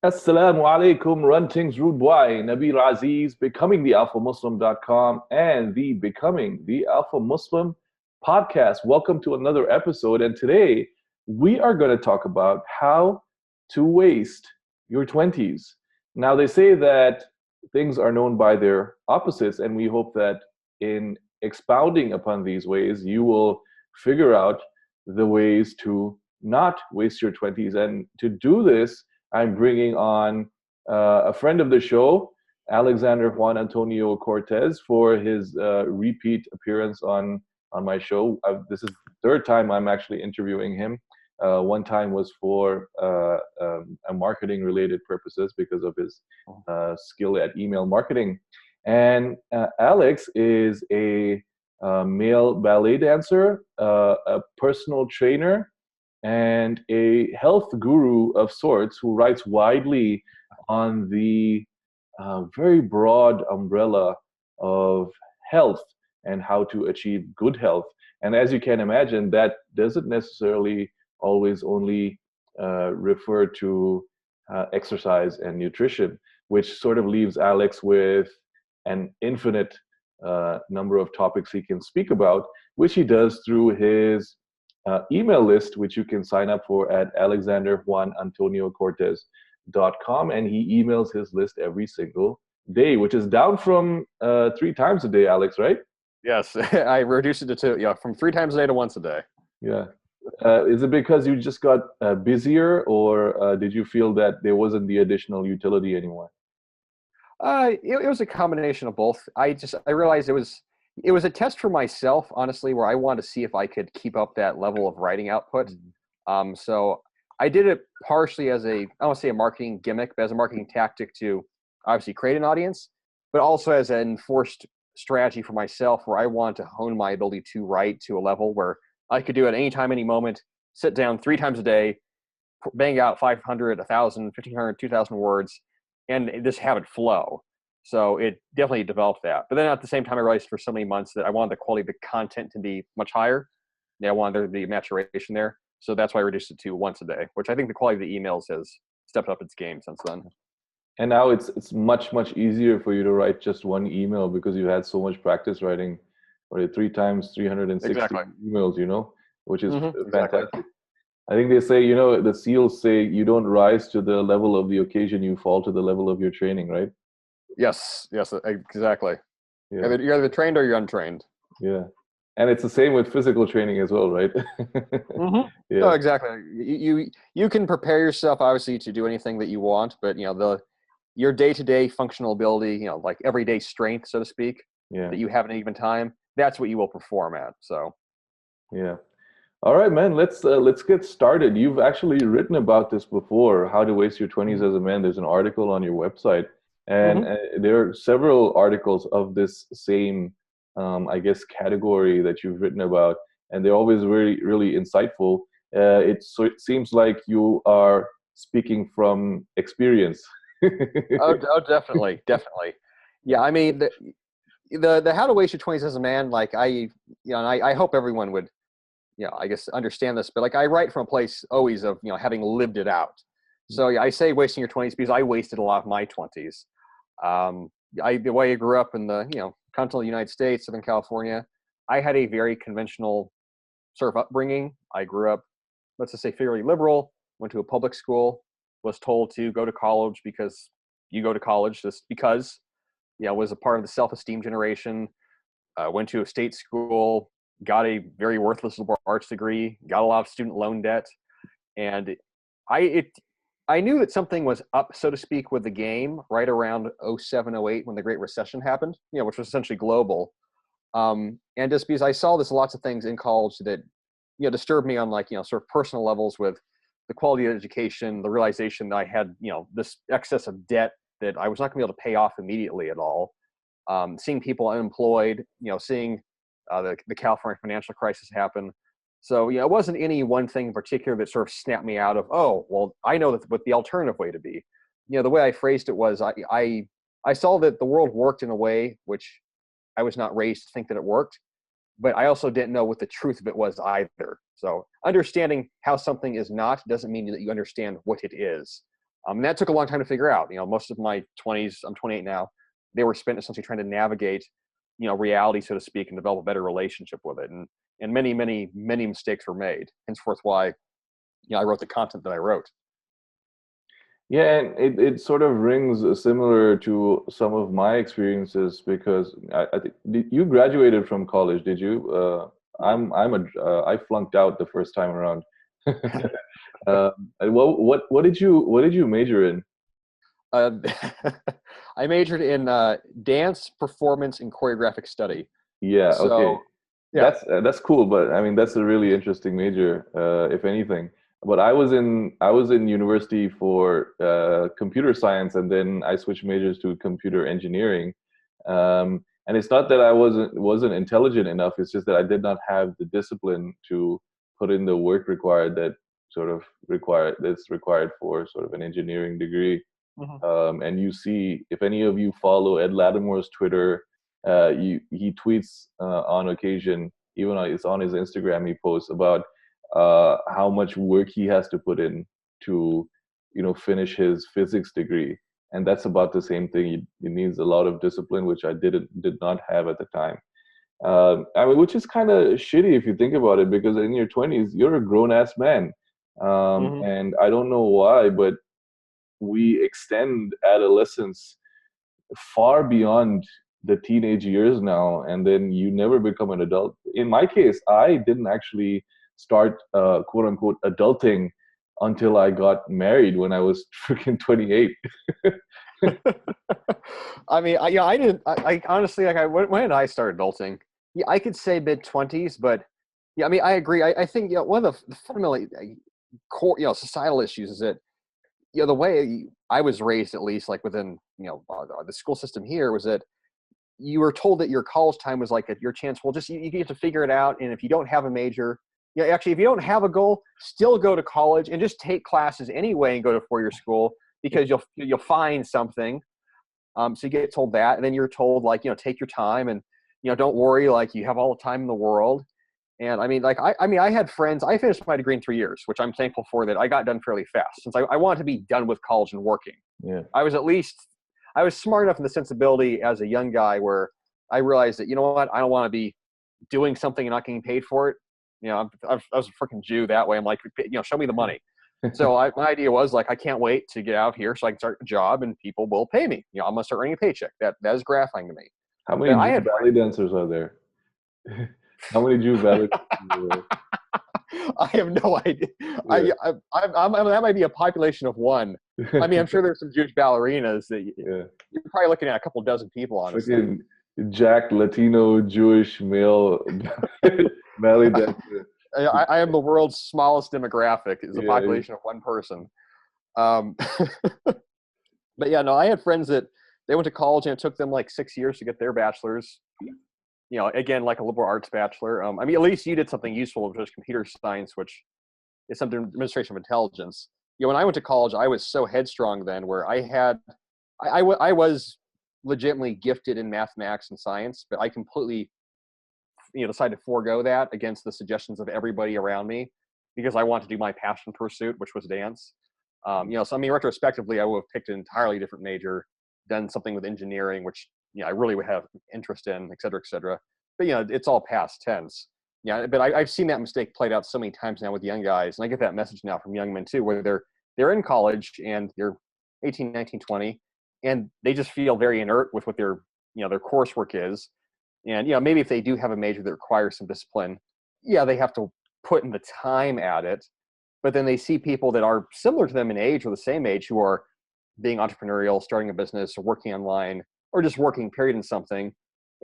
Assalamu alaikum, Run Things Rude Boy, Nabil Aziz, BecomingTheAlphaMuslim.com, and the Becoming the Alpha Muslim podcast. Welcome to another episode. And today we are going to talk about how to waste your 20s. Now, they say that things are known by their opposites, and we hope that in expounding upon these ways, you will figure out the ways to not waste your 20s. And to do this, I'm bringing on a friend of the show, Alexander Juan Antonio Cortes, for his repeat appearance on my show. This is the third time I'm actually interviewing him. One time was for a marketing related purposes because of his skill at email marketing. And Alex is a male ballet dancer, a personal trainer, and a health guru of sorts who writes widely on the very broad umbrella of health and how to achieve good health. And as you can imagine, that doesn't necessarily always only refer to exercise and nutrition, which sort of leaves Alex with an infinite number of topics he can speak about, which he does through his email list, which you can sign up for at alexanderjuanantoniocortes.com. And he emails his list every single day, which is down from 3 times a day, Alex, right? Yes, I reduced it to two. Yeah, from 3 times a day to once a day. Yeah. Is it because you just got busier, or did you feel that there wasn't the additional utility anymore? It was a combination of both. I realized it was a test for myself, honestly, where I wanted to see if I could keep up that level of writing output. So I did it partially as I don't want to say a marketing gimmick, but as a marketing tactic to obviously create an audience, but also as an enforced strategy for myself where I wanted to hone my ability to write to a level where I could do it anytime, any moment, sit down 3 times a day, bang out 500, 1,000, 1,500, 2,000 words, and just have it flow. So it definitely developed that. But then at the same time, I realized for so many months that I wanted the quality of the content to be much higher. Yeah, I wanted there to be maturation there. So that's why I reduced it to once a day, which I think the quality of the emails has stepped up its game since then. And now it's much easier for you to write just one email because you had so much practice writing, 3 times 360 Exactly. emails, which is Exactly. fantastic. I think they say, the SEALs say you don't rise to the level of the occasion, you fall to the level of your training, right? Yes, exactly. Yeah, You're either trained or you're untrained. yeah. And it's the same with physical training as well, right? No, Yeah, exactly. You can prepare yourself obviously to do anything that you want, but your day-to-day functional ability, like everyday strength, so to speak, yeah, that you have at any given time, that's what you will perform at. So, yeah. All right, man. Let's get started. You've actually written about this before, how to waste your 20s hmm as a man. There's an article on your website, and hmm there are several articles of this same, I guess, category that you've written about, and they're always really insightful. It seems like you are speaking from experience. oh, definitely, definitely. Yeah, I mean the how to waste your 20s as a man, like and I hope everyone would, I guess understand this, but like I write from a place always of having lived it out. So yeah, I say wasting your 20s because I wasted a lot of my 20s. The way I grew up in the continental United States, Southern California, I had a very conventional sort of upbringing. I grew up, let's just say, fairly liberal. Went to a public school. Was told to go to college because you go to college just because. Was a part of the self-esteem generation. Went to a state school, got a very worthless liberal arts degree, got a lot of student loan debt, and I it I knew that something was up, so to speak, with the game right around 07, 08 when the Great Recession happened, which was essentially global. And just because I saw this lots of things in college that disturbed me on like sort of personal levels with the quality of education, the realization that I had this excess of debt that I was not going to be able to pay off immediately at all. Seeing people unemployed, seeing the California financial crisis happen. So it wasn't any one thing in particular that sort of snapped me out of, oh, well, I know that what the alternative way to be. The way I phrased it was I saw that the world worked in a way which I was not raised to think that it worked, but I also didn't know what the truth of it was either. So understanding how something is not doesn't mean that you understand what it is. And that took a long time to figure out. Most of my 20s, I'm 28 now, they were spent essentially trying to navigate, reality, so to speak, and develop a better relationship with it. And many, many, many mistakes were made. Henceforth why, I wrote the content that I wrote. Yeah, and it sort of rings similar to some of my experiences because I think you graduated from college, did you? I flunked out the first time around. And what did you major in? Uh, I majored in dance, performance, and choreographic study. Yeah, okay. So, yeah. That's cool, but I mean that's a really interesting major, if anything. But I was in university for computer science, and then I switched majors to computer engineering. And it's not that I wasn't intelligent enough. It's just that I did not have the discipline to put in the work required that's required for sort of an engineering degree. Mhm. And you see, if any of you follow Ed Lattimore's Twitter, he tweets on occasion, even it's on his Instagram, he posts about how much work he has to put in to, finish his physics degree. And that's about the same thing. It needs a lot of discipline, which I did not have at the time. I mean, which is kind of shitty if you think about it, because in your 20s, you're a grown ass man. Mhm. And I don't know why, but we extend adolescence far beyond the teenage years now, and then you never become an adult. In my case, I didn't actually start quote unquote adulting until I got married when I was freaking 28. I mean, I didn't. I honestly, like, when did I start adulting? Yeah, I could say mid-20s, but yeah, I mean, I agree. I think one of the fundamentally core, societal issues is that the way I was raised, at least like within the school system here, was that you were told that your college time was like your chance. Well, just you get to figure it out, and if you don't have a major, actually, if you don't have a goal, still go to college and just take classes anyway and go to four-year school because you'll find something. So you get told that, and then you're told like take your time and don't worry, like you have all the time in the world. And I mean, like I had friends. I finished my degree in 3 years, which I'm thankful for. That I got done fairly fast, since I wanted to be done with college and working. Yeah. I was smart enough in the sensibility as a young guy where I realized that what, I don't want to be doing something and not getting paid for it. I was a freaking Jew that way. I'm like, show me the money. So my idea was like, I can't wait to get out here so I can start a job and people will pay me. I'm gonna start earning a paycheck. That is gratifying to me. How many But I Jew had ballet dancers are there? How many Jew ballet dancers are there? I have no idea. Yeah. That might be a population of one. I mean, I'm sure there's some Jewish ballerinas that Yeah. you're probably looking at a couple dozen people, honestly. Freaking Jack Latino Jewish male ballet dancer. I am the world's smallest demographic. Is a Yeah, population of one person. But yeah, no, I had friends that they went to college and it took them like 6 years to get their bachelor's. Again, like a liberal arts bachelor. I mean, at least you did something useful, which was computer science, which is something administration of intelligence. When I went to college, I was so headstrong then, where I was legitimately gifted in mathematics and science, but I completely, decided to forego that against the suggestions of everybody around me because I wanted to do my passion pursuit, which was dance. So I mean, retrospectively, I would have picked an entirely different major, done something with engineering, which I really would have interest in, et cetera, et cetera. But it's all past tense. Yeah, but I've seen that mistake played out so many times now with young guys, and I get that message now from young men too, where they're in college and they're 18, 19, 20, and they just feel very inert with what their coursework is. And maybe if they do have a major that requires some discipline, they have to put in the time at it. But then they see people that are similar to them in age or the same age who are being entrepreneurial, starting a business, or working online, or just working period in something,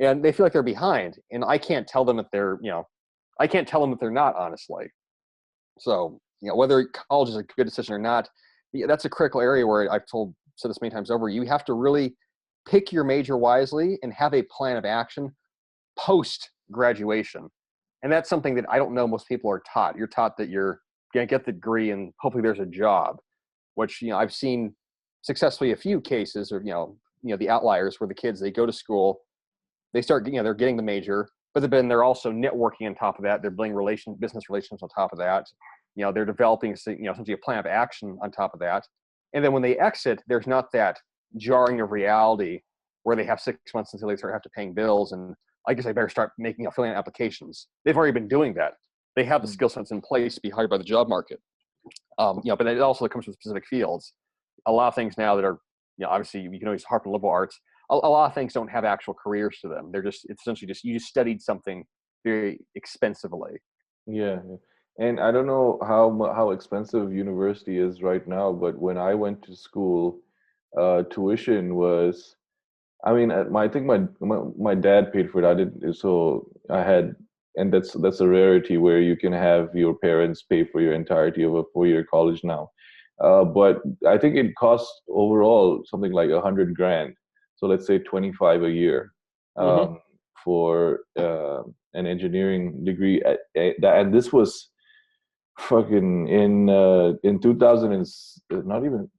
and they feel like they're behind. And I can't tell them that I can't tell them that they're not, honestly. So whether college is a good decision or not, that's a critical area where I've said this many times over. You have to really pick your major wisely and have a plan of action post graduation. And that's something that I don't know most people are taught. You're taught that you're going to get the degree and hopefully there's a job, which I've seen successfully a few cases of the outliers where the kids, they go to school, they start they're getting the major, but then they're also networking on top of that. They're building business relations on top of that. They're developing essentially a plan of action on top of that, And then when they exit, there's not that jarring of reality where they have 6 months until they start have to paying bills. And I guess I better start filling out applications. They've already been doing that. They have the skill sets in place to be hired by the job market. But it also comes from specific fields. A lot of things now that are, obviously you can always harp on liberal arts. A lot of things don't have actual careers to them. It's essentially just, you just studied something very expensively. Yeah. And I don't know how expensive university is right now, but when I went to school, tuition was, I mean, I think my dad paid for it. I didn't, so I had, and that's a rarity where you can have your parents pay for your entirety of a 4-year college now. But I think it costs overall something like 100 grand. So let's say 25 a year Mm-hmm. for an engineering degree. And this was fucking in 2000 and not even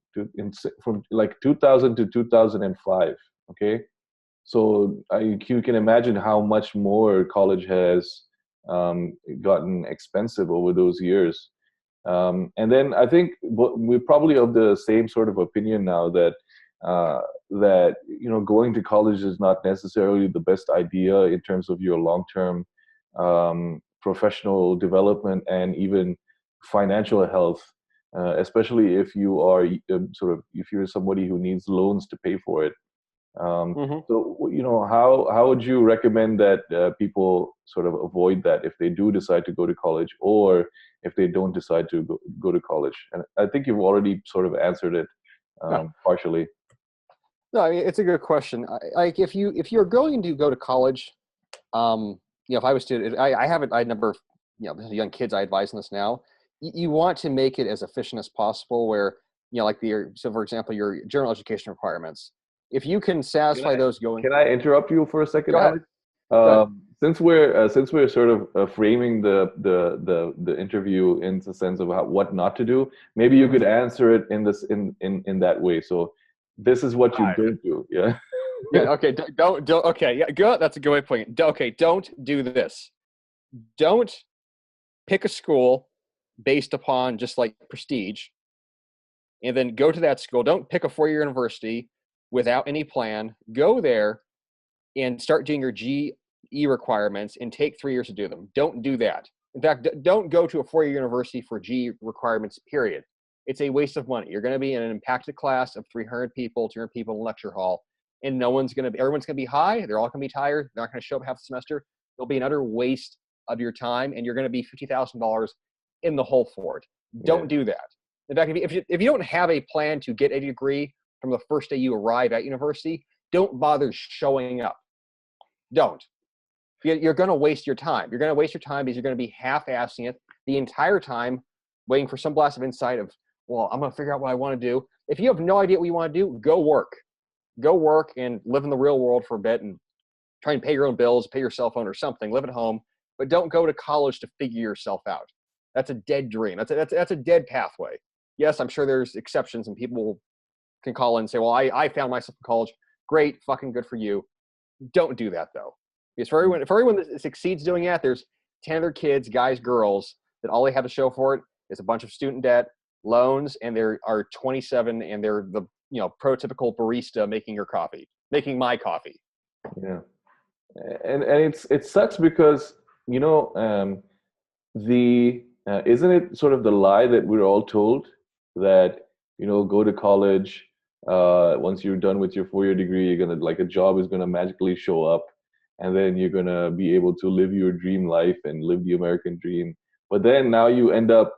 from like 2000 to 2005. Okay, so you can imagine how much more college has gotten expensive over those years. And then I think we're probably of the same sort of opinion now that that going to college is not necessarily the best idea in terms of your long-term professional development and even financial health, especially if you are if you're somebody who needs loans to pay for it. Mm-hmm. So, how would you recommend that people sort of avoid that if they do decide to go to college, or if they don't decide to go to college? And I think you've already sort of answered it Yeah. partially. No, I mean, it's a good question. Like if you're going to go to college, if I was to, I have a number of young kids I advise on this now. You want to make it as efficient as possible. Where so for example, your general education requirements. If you can satisfy those going. Can I interrupt you for a second, Go ahead. Alex? Go ahead. Since we're sort of framing the interview in the sense of what not to do, maybe you could answer it in that way. So this is what you don't do. Yeah. Yeah. Okay. Don't. Okay. Yeah. Good. That's a good way of putting it. Okay. Don't do this. Don't pick a school based upon just like prestige, and then go to that school. Don't pick a 4-year university without any plan. Go there and start doing your GE requirements and take 3 years to do them. Don't do that. In fact, don't go to a 4-year university for GE requirements, period. It's a waste of money. You're going to be in an impacted class of 300 people, 200 people in a lecture hall, and everyone's going to be high. They're all going to be tired. They're not going to show up half the semester. It'll be another waste of your time, and you're going to be $50,000 in the hole for it. Don't do that. In fact, if you don't have a plan to get a degree from the first day you arrive at university, don't bother showing up. Don't. You're going to waste your time. You're going to waste your time because you're going to be half-assing it the entire time, waiting for some blast of insight of, well, I'm going to figure out what I want to do. If you have no idea what you want to do, go work. Go work and live in the real world for a bit and try and pay your own bills, pay your cell phone or something, live at home, but don't go to college to figure yourself out. That's a dead dream. That's a dead pathway. Yes, I'm sure there's exceptions and people can call in and say, well, I found myself in college. Great, fucking good for you. Don't do that though. Because for everyone that succeeds doing that, there's 10 other kids, guys, girls, that all they have to show for it is a bunch of student debt, loans, and they are 27 and they're the prototypical barista making my coffee. Yeah, and it sucks because isn't it sort of the lie that we're all told that go to college, once you're done with your 4-year degree, you're gonna a job is gonna magically show up, and then you're gonna be able to live your dream life and live the American dream. But then now you end up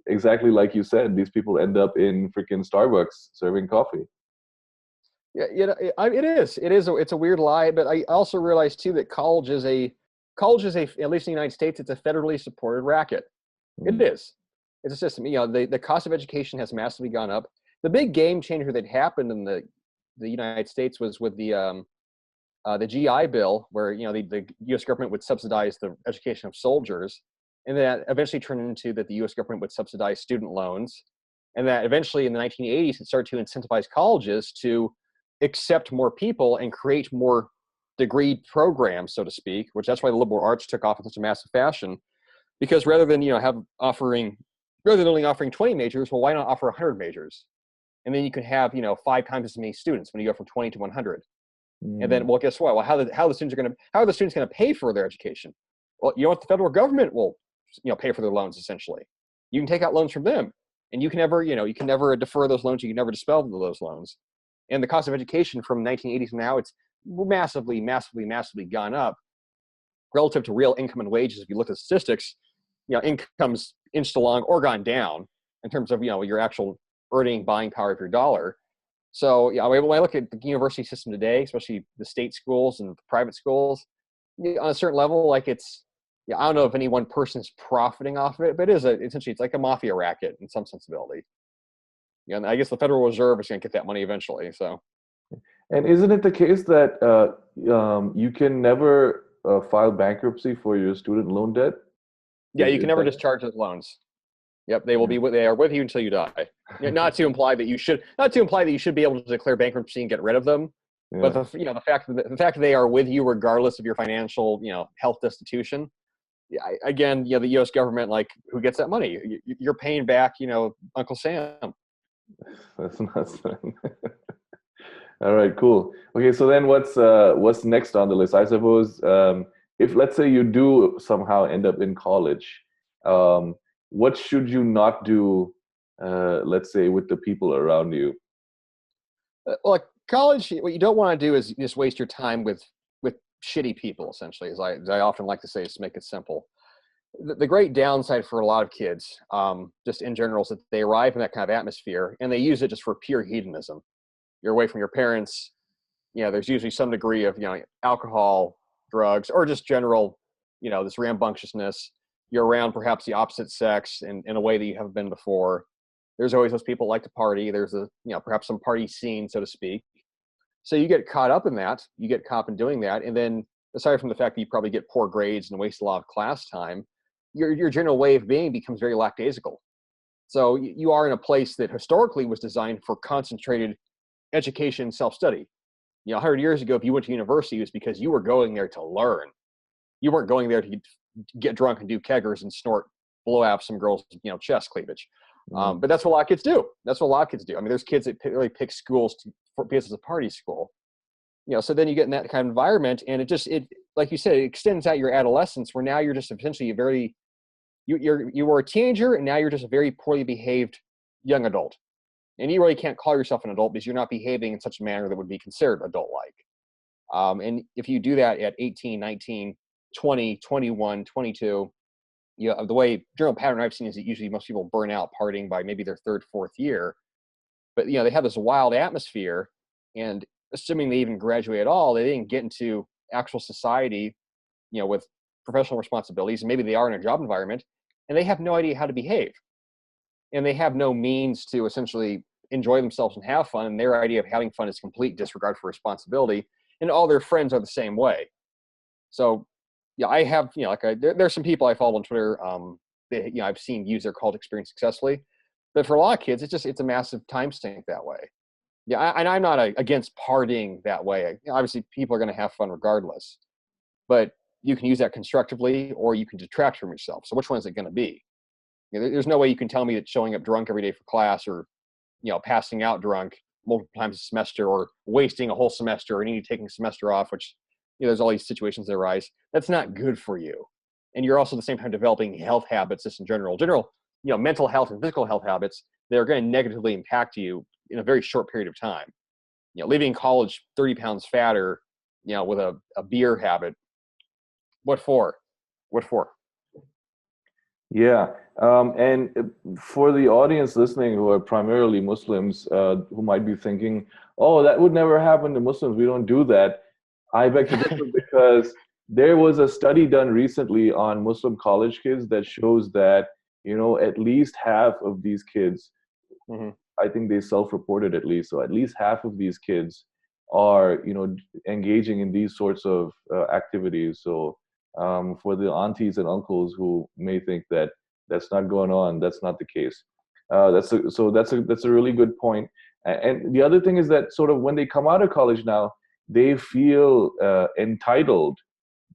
exactly like you said. These people end up in freaking Starbucks serving coffee. Yeah, it's a weird lie, but I also realize too that college is at least in the United States, it's a federally supported racket. It is. It's a system. The cost of education has massively gone up. The big game changer that happened in the United States was with the GI Bill, where the U.S. government would subsidize the education of soldiers, and that eventually turned into that the U.S. government would subsidize student loans, and that eventually in the 1980s it started to incentivize colleges to accept more people and create more degree programs, so to speak. Which that's why the liberal arts took off in such a massive fashion, because rather than only offering 20 majors, well, why not offer 100 majors? And then you can have, 5 times as many students when you go from 20 to 100. And then, Mm. well, guess what? Well, how are the students going to pay for their education? Well, you know what? The federal government will, pay for their loans essentially. You can take out loans from them, and you can never defer those loans. You can never dispel those loans. And the cost of education from 1980 to now, it's massively, massively, massively gone up relative to real income and wages. If you look at statistics, income's inched along or gone down in terms of, your actual buying power of your dollar. So when I look at the university system today, especially the state schools and the private schools, on a certain level, like I don't know if any one person's profiting off of it, but essentially it's like a mafia racket in some sensibility. And I guess the Federal Reserve is going to get that money eventually. So, And isn't it the case that you can never file bankruptcy for your student loan debt? yeah, you Is can never that? discharge those loans. Yep, they will Yeah. they are with you until you die. Not to imply that you should be able to declare bankruptcy and get rid of them, but Yeah. the fact that they are with you regardless of your financial health destitution. Yeah, again, the U.S. government, like, who gets that money? You're paying back, Uncle Sam. That's nuts. All right, cool. Okay, so then what's next on the list? I suppose if let's say you do somehow end up in college, um, what should you not do? Let's say with the people around you. Well, like college, what you don't want to do is just waste your time with shitty people. Essentially, as I often like to say, is to make it simple. The great downside for a lot of kids, just in general, is that they arrive in that kind of atmosphere and they use it just for pure hedonism. You're away from your parents. There's usually some degree of, alcohol, drugs, or just general, this rambunctiousness. You're around perhaps the opposite sex in a way that you haven't been before. There's always those people who like to party. There's perhaps some party scene, so to speak. So you get caught up in that. You get caught up in doing that. And then aside from the fact that you probably get poor grades and waste a lot of class time, your general way of being becomes very lackadaisical. So you are in a place that historically was designed for concentrated education, self-study. 100 years ago, if you went to university, it was because you were going there to learn. You weren't going there to get drunk and do keggers and blow out some girls' chest cleavage. But that's what a lot of kids do. I mean, there's kids that really pick schools because it's a party school. So then you get in that kind of environment, and it like you said, it extends out your adolescence, where now you're just essentially you were a teenager, and now you're just a very poorly behaved young adult. And you really can't call yourself an adult because you're not behaving in such a manner that would be considered adult-like. And if you do that at 18, 19, 20, 21, 22, the way general pattern I've seen is that usually most people burn out partying by maybe their third, fourth year. But, they have this wild atmosphere, and assuming they even graduate at all, they didn't get into actual society, with professional responsibilities, and maybe they are in a job environment, and they have no idea how to behave. And they have no means to essentially enjoy themselves and have fun. And their idea of having fun is complete disregard for responsibility. And all their friends are the same way. So, I have, there's some people I follow on Twitter, I've seen use their college experience successfully. But for a lot of kids, it's a massive time sink that way. And I'm not against partying that way. Obviously, people are going to have fun regardless. But you can use that constructively, or you can detract from yourself. So which one is it going to be? There's no way you can tell me that showing up drunk every day for class, or passing out drunk multiple times a semester, or wasting a whole semester, or needing taking a semester off, which there's all these situations that arise. That's not good for you. And you're also at the same time developing health habits just in general, mental health and physical health habits that are going to negatively impact you in a very short period of time. Leaving college 30 pounds fatter, with a beer habit. What for? Yeah, and for the audience listening who are primarily Muslims, who might be thinking, "Oh, that would never happen to Muslims. We don't do that." I beg to differ, because there was a study done recently on Muslim college kids that shows that, at least half of these kids, Mm-hmm. I think they self-reported at least, so at least half of these kids are, engaging in these sorts of activities. So for the aunties and uncles who may think that that's not going on, that's not the case. That's a really good point. And the other thing is that sort of when they come out of college now, they feel entitled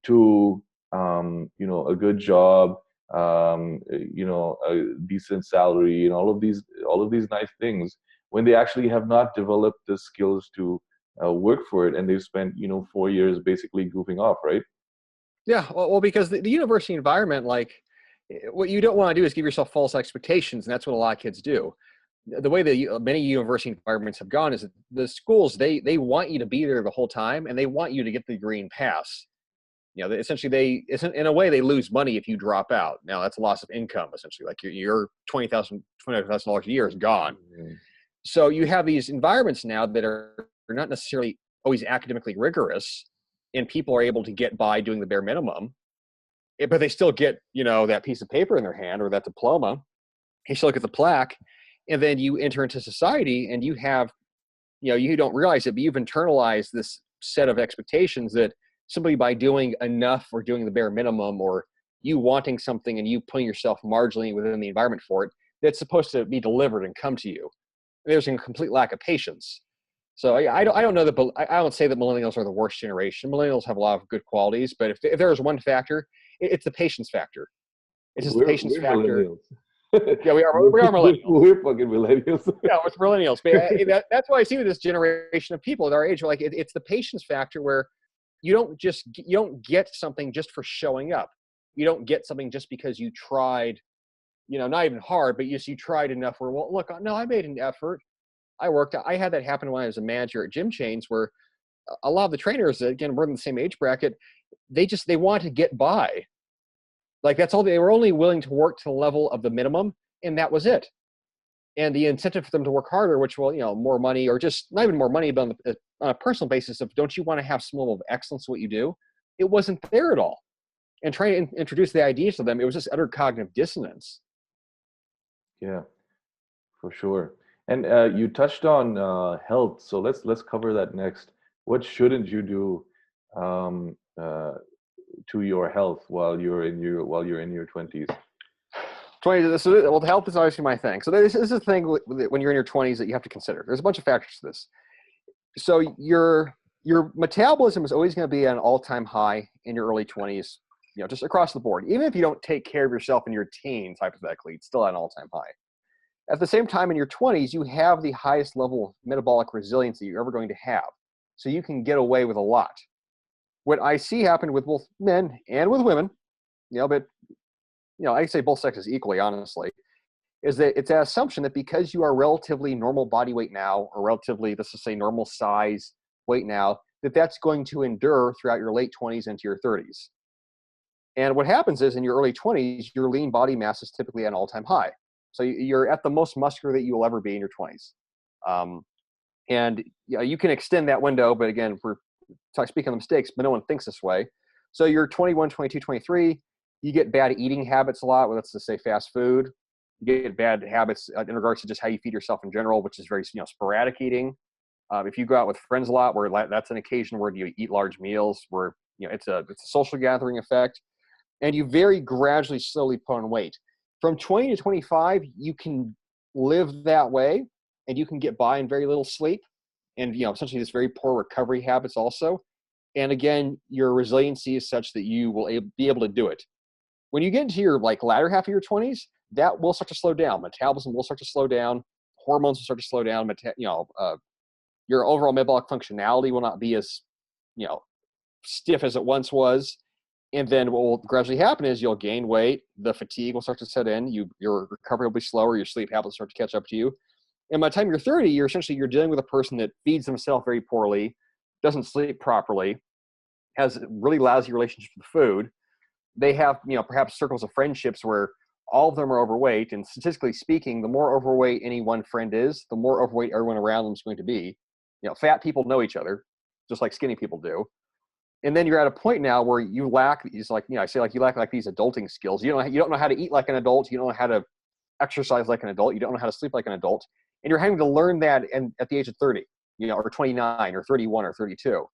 to a good job, a decent salary, and all of these nice things. when they actually have not developed the skills to work for it, and they've spent 4 years basically goofing off, right? Yeah, well, because the university environment, like, what you don't want to do is give yourself false expectations, and that's what a lot of kids do. The way that many university environments have gone is that the schools, they want you to be there the whole time, and they want you to get the green pass. Essentially, in a way, they lose money if you drop out. Now, that's a loss of income, essentially. Like your $20,000 a year is gone. Mm-hmm. So you have these environments now that are not necessarily always academically rigorous, and people are able to get by doing the bare minimum, but they still get, that piece of paper in their hand or that diploma. You still look at the plaque, and then you enter into society, and you have, you don't realize it, but you've internalized this set of expectations that simply by doing enough or doing the bare minimum, or you wanting something and you putting yourself marginally within the environment for it, that's supposed to be delivered and come to you. There's a complete lack of patience. So I don't know that, I don't say that millennials are the worst generation. Millennials have a lot of good qualities, but if there's one factor, it's the patience factor. It's just the patience factor. Millennials. Yeah, we are millennials. We're fucking millennials. Yeah, it's millennials. But that's why I see with this generation of people at our age, like it's the patience factor where you don't get something just for showing up. You don't get something just because you tried, not even hard, but you tried enough where, well, look, no, I made an effort. I worked. I had that happen when I was a manager at gym chains, where a lot of the trainers, again, we're in the same age bracket, they want to get by. Like, that's all. They were only willing to work to the level of the minimum, and that was it. And the incentive for them to work harder, which will, more money, or just not even more money, but on a personal basis of, don't you want to have some level of excellence in what you do? It wasn't there at all. And trying to introduce the ideas to them, it was just utter cognitive dissonance. Yeah, for sure. And you touched on health, so let's cover that next. What shouldn't you do to your health while you're in your 20s? 20s. So, health is obviously my thing. So this is a thing when you're in your 20s that you have to consider. There's a bunch of factors to this. So your metabolism is always going to be at an all-time high in your early 20s, just across the board. Even if you don't take care of yourself in your teens, hypothetically, it's still at an all-time high. At the same time, in your 20s, you have the highest level of metabolic resilience that you're ever going to have. So you can get away with a lot. What I see happen with both men and with women, but I say both sexes equally, honestly, is that it's an assumption that because you are relatively normal body weight now, or relatively, let's just say, normal size weight now, that's going to endure throughout your late 20s into your 30s. And what happens is, in your early 20s, your lean body mass is typically at an all-time high. So you're at the most muscular that you will ever be in your 20s. And you can extend that window, but again, we're speaking of mistakes, but no one thinks this way. So you're 21, 22, 23, you get bad eating habits a lot, let's just say fast food. You get bad habits in regards to just how you feed yourself in general, which is very sporadic eating. If you go out with friends a lot, where that's an occasion where you eat large meals, where it's a social gathering effect, and you very gradually, slowly put on weight. From 20 to 25, you can live that way, and you can get by in very little sleep, and essentially this very poor recovery habits also. And again, your resiliency is such that you will be able to do it. When you get into your latter half of your 20s, that will start to slow down. Metabolism will start to slow down. Hormones will start to slow down. Your overall metabolic functionality will not be as stiff as it once was. And then what will gradually happen is you'll gain weight. The fatigue will start to set in. Your recovery will be slower. Your sleep habits start to catch up to you. And by the time you're 30, you're dealing with a person that feeds themselves very poorly, doesn't sleep properly, has really lousy relationships with food. They have, perhaps circles of friendships where all of them are overweight. And statistically speaking, the more overweight any one friend is, the more overweight everyone around them is going to be. Fat people know each other, just like skinny people do. And then you're at a point now where you lack these, I say, you lack these adulting skills. You don't know how to eat like an adult. You don't know how to exercise like an adult. You don't know how to sleep like an adult. And you're having to learn that at the age of 30, or 29 or 31 or 32.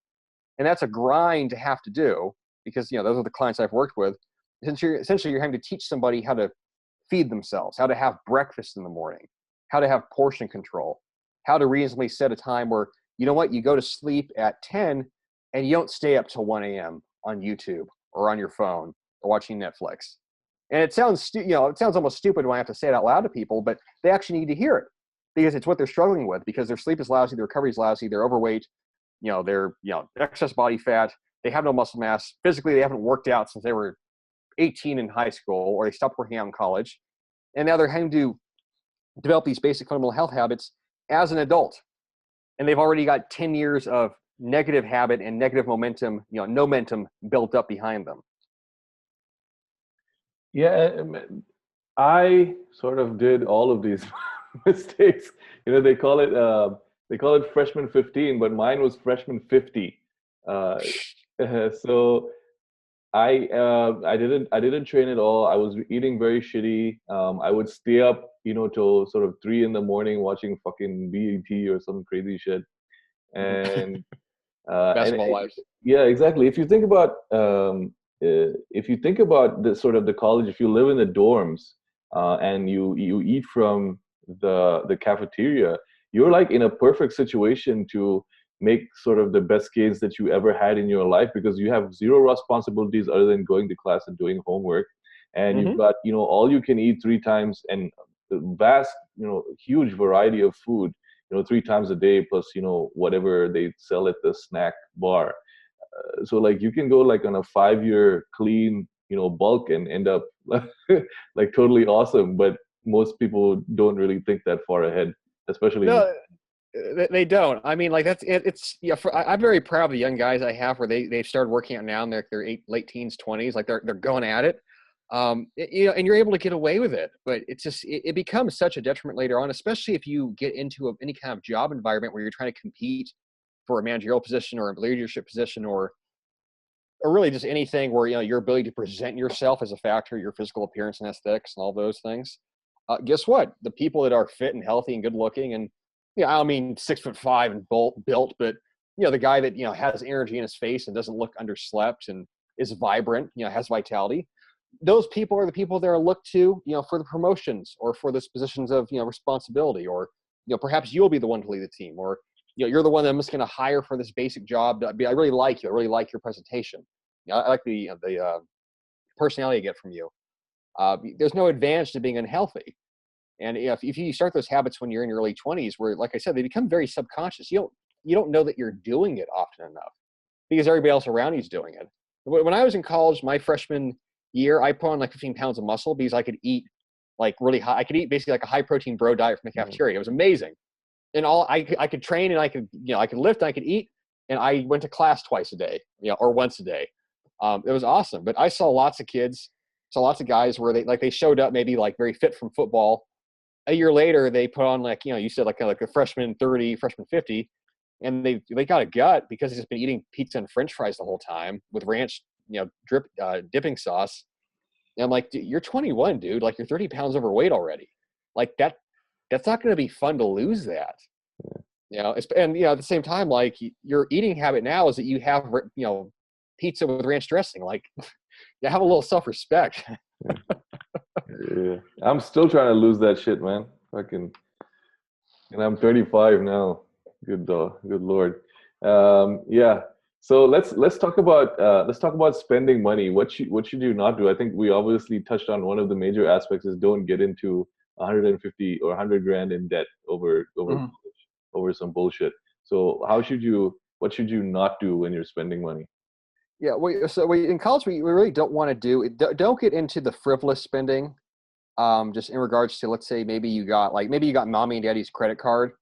And that's a grind to have to do, because, those are the clients I've worked with. Essentially, you're having to teach somebody how to feed themselves, how to have breakfast in the morning, how to have portion control, how to reasonably set a time where, you go to sleep at 10 and you don't stay up till 1 a.m. on YouTube or on your phone or watching Netflix. And it sounds, it sounds almost stupid when I have to say it out loud to people, but they actually need to hear it. because it's what they're struggling with, because their sleep is lousy, their recovery is lousy, they're overweight, they're, excess body fat, they have no muscle mass. Physically, they haven't worked out since they were 18 in high school, or they stopped working out in college. And now they're having to develop these basic fundamental health habits as an adult. And they've already got 10 years of negative habit and negative momentum, no momentum built up behind them. Yeah, I sort of did all of these mistakes. They call it freshman 15, but mine was freshman 50. So I didn't train at all. I was eating very shitty. I would stay up, till sort of 3 a.m. watching fucking BET or some crazy shit. And Basketball wives. Yeah, exactly. If you think about the sort of the college, if you live in the dorms and you eat from the cafeteria, you're like in a perfect situation to make sort of the best gains that you ever had in your life, because you have zero responsibilities other than going to class and doing homework, and you've got all you can eat 3 times, and the vast huge variety of food 3 times a day, plus whatever they sell at the snack bar. So like you can go like on a 5-year clean bulk and end up like totally awesome, but most people don't really think that far ahead, especially they don't. I mean, like that's it. It's I'm very proud of the young guys I have where they've started working out now and they're late teens, 20s, like they're going at it. And you're able to get away with it, but it's just it becomes such a detriment later on, especially if you get into any kind of job environment where you're trying to compete for a managerial position or a leadership position, or really just anything where your ability to present yourself as a factor, your physical appearance and aesthetics and all those things. Guess what? The people that are fit and healthy and good looking, and I don't mean 6'5" and built, but the guy that has energy in his face and doesn't look underslept and is vibrant, has vitality. Those people are the people that are looked to, for the promotions or for those positions of responsibility, or perhaps you'll be the one to lead the team, or you're the one that I'm just going to hire for this basic job. I really like you. I really like your presentation. I like the personality I get from you. There's no advantage to being unhealthy. And if you start those habits when you're in your early 20s, where, like I said, they become very subconscious. You don't know that you're doing it often enough because everybody else around you is doing it. When I was in college, my freshman year, I put on like 15 pounds of muscle because I could eat like really high. I could eat basically like a high protein bro diet from the cafeteria. It was amazing. And I could train, and I could lift, and I could eat, and I went to class twice a day, or once a day. It was awesome. But I saw lots of kids, lots of guys where they showed up maybe like very fit from football. A year later, they put on like you said like a freshman 30, freshman 50, and they got a gut because they've just been eating pizza and French fries the whole time with ranch dipping sauce. And I'm like, you're 21, dude. Like you're 30 pounds overweight already. Like that's not going to be fun to lose that. And at the same time, like your eating habit now is that you have pizza with ranch dressing. Like you have a little self-respect. Yeah. I'm still trying to lose that shit, man. Fucking, and I'm 35 now. Good Lord. Yeah. So let's talk about spending money. What should you not do? I think we obviously touched on one of the major aspects is don't get into 150 or 100 grand in debt over some bullshit. So what should you not do when you're spending money? Yeah, in college we really don't want to don't get into the frivolous spending. Just in regards to, let's say maybe you got mommy and daddy's credit card,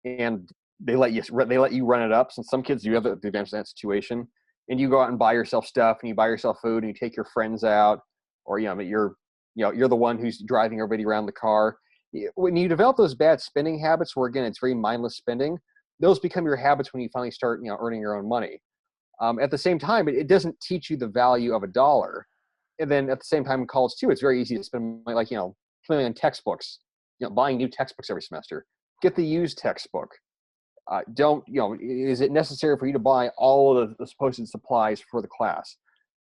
and they let you run it up. Since some kids do have the advantage of that situation, and you go out and buy yourself stuff, and you buy yourself food, and you take your friends out, or you're the one who's driving everybody around the car. When you develop those bad spending habits, where again it's very mindless spending, those become your habits when you finally start earning your own money. At the same time, it doesn't teach you the value of a dollar. And then at the same time in college too, it's very easy to spend money, like spending on textbooks, buying new textbooks every semester. Get the used textbook. Is it necessary for you to buy all of the supposed supplies for the class?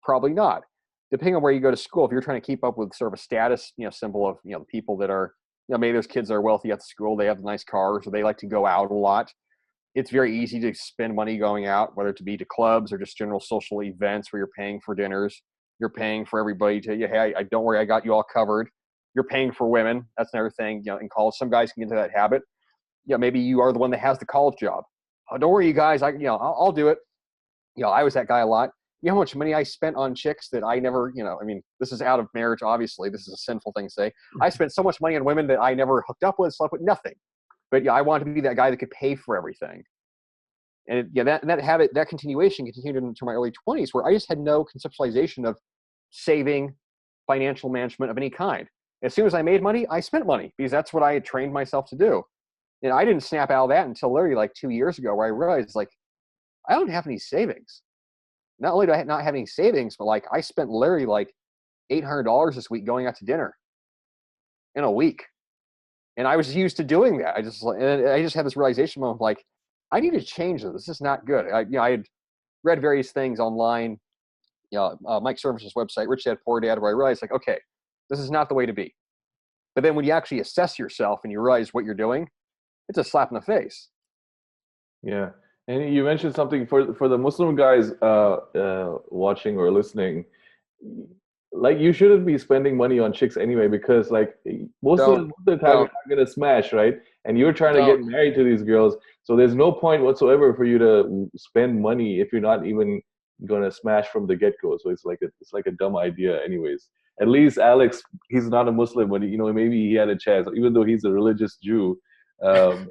Probably not. Depending on where you go to school, if you're trying to keep up with sort of a status, symbol of, the people that are, maybe those kids are wealthy at the school, they have nice cars, or they like to go out a lot. It's very easy to spend money going out, whether it be to clubs or just general social events where you're paying for dinners. You're paying for everybody to, hey, don't worry, I got you all covered. You're paying for women. That's another thing, in college. Some guys can get into that habit. maybe you are the one that has the college job. Oh, don't worry, you guys. I'll do it. I was that guy a lot. You know how much money I spent on chicks that I never, I mean, this is out of marriage, obviously. This is a sinful thing to say. I spent so much money on women that I never hooked up with, slept with, nothing. But I wanted to be that guy that could pay for everything. And that habit, that continuation continued into my early 20s, where I just had no conceptualization of saving, financial management of any kind. As soon as I made money, I spent money because that's what I had trained myself to do. And I didn't snap out of that until literally like 2 years ago, where I realized like, I don't have any savings. Not only do I not have any savings, but like I spent literally like $800 this week going out to dinner in a week. And I was used to doing that. I just had this realization of like, I need to change this. This is not good. I had read various things online, Mike Service's website, Rich Dad Poor Dad, where I realized like, okay, this is not the way to be. But then when you actually assess yourself and you realize what you're doing, it's a slap in the face. Yeah. And you mentioned something for the Muslim guys watching or listening, like you shouldn't be spending money on chicks anyway, because like most of the time you're not gonna smash, right? And you're trying to get married to these girls, so there's no point whatsoever for you to spend money if you're not even gonna smash from the get-go. So it's like a dumb idea, anyways. At least Alex, he's not a Muslim, but maybe he had a chance, even though he's a religious Jew. But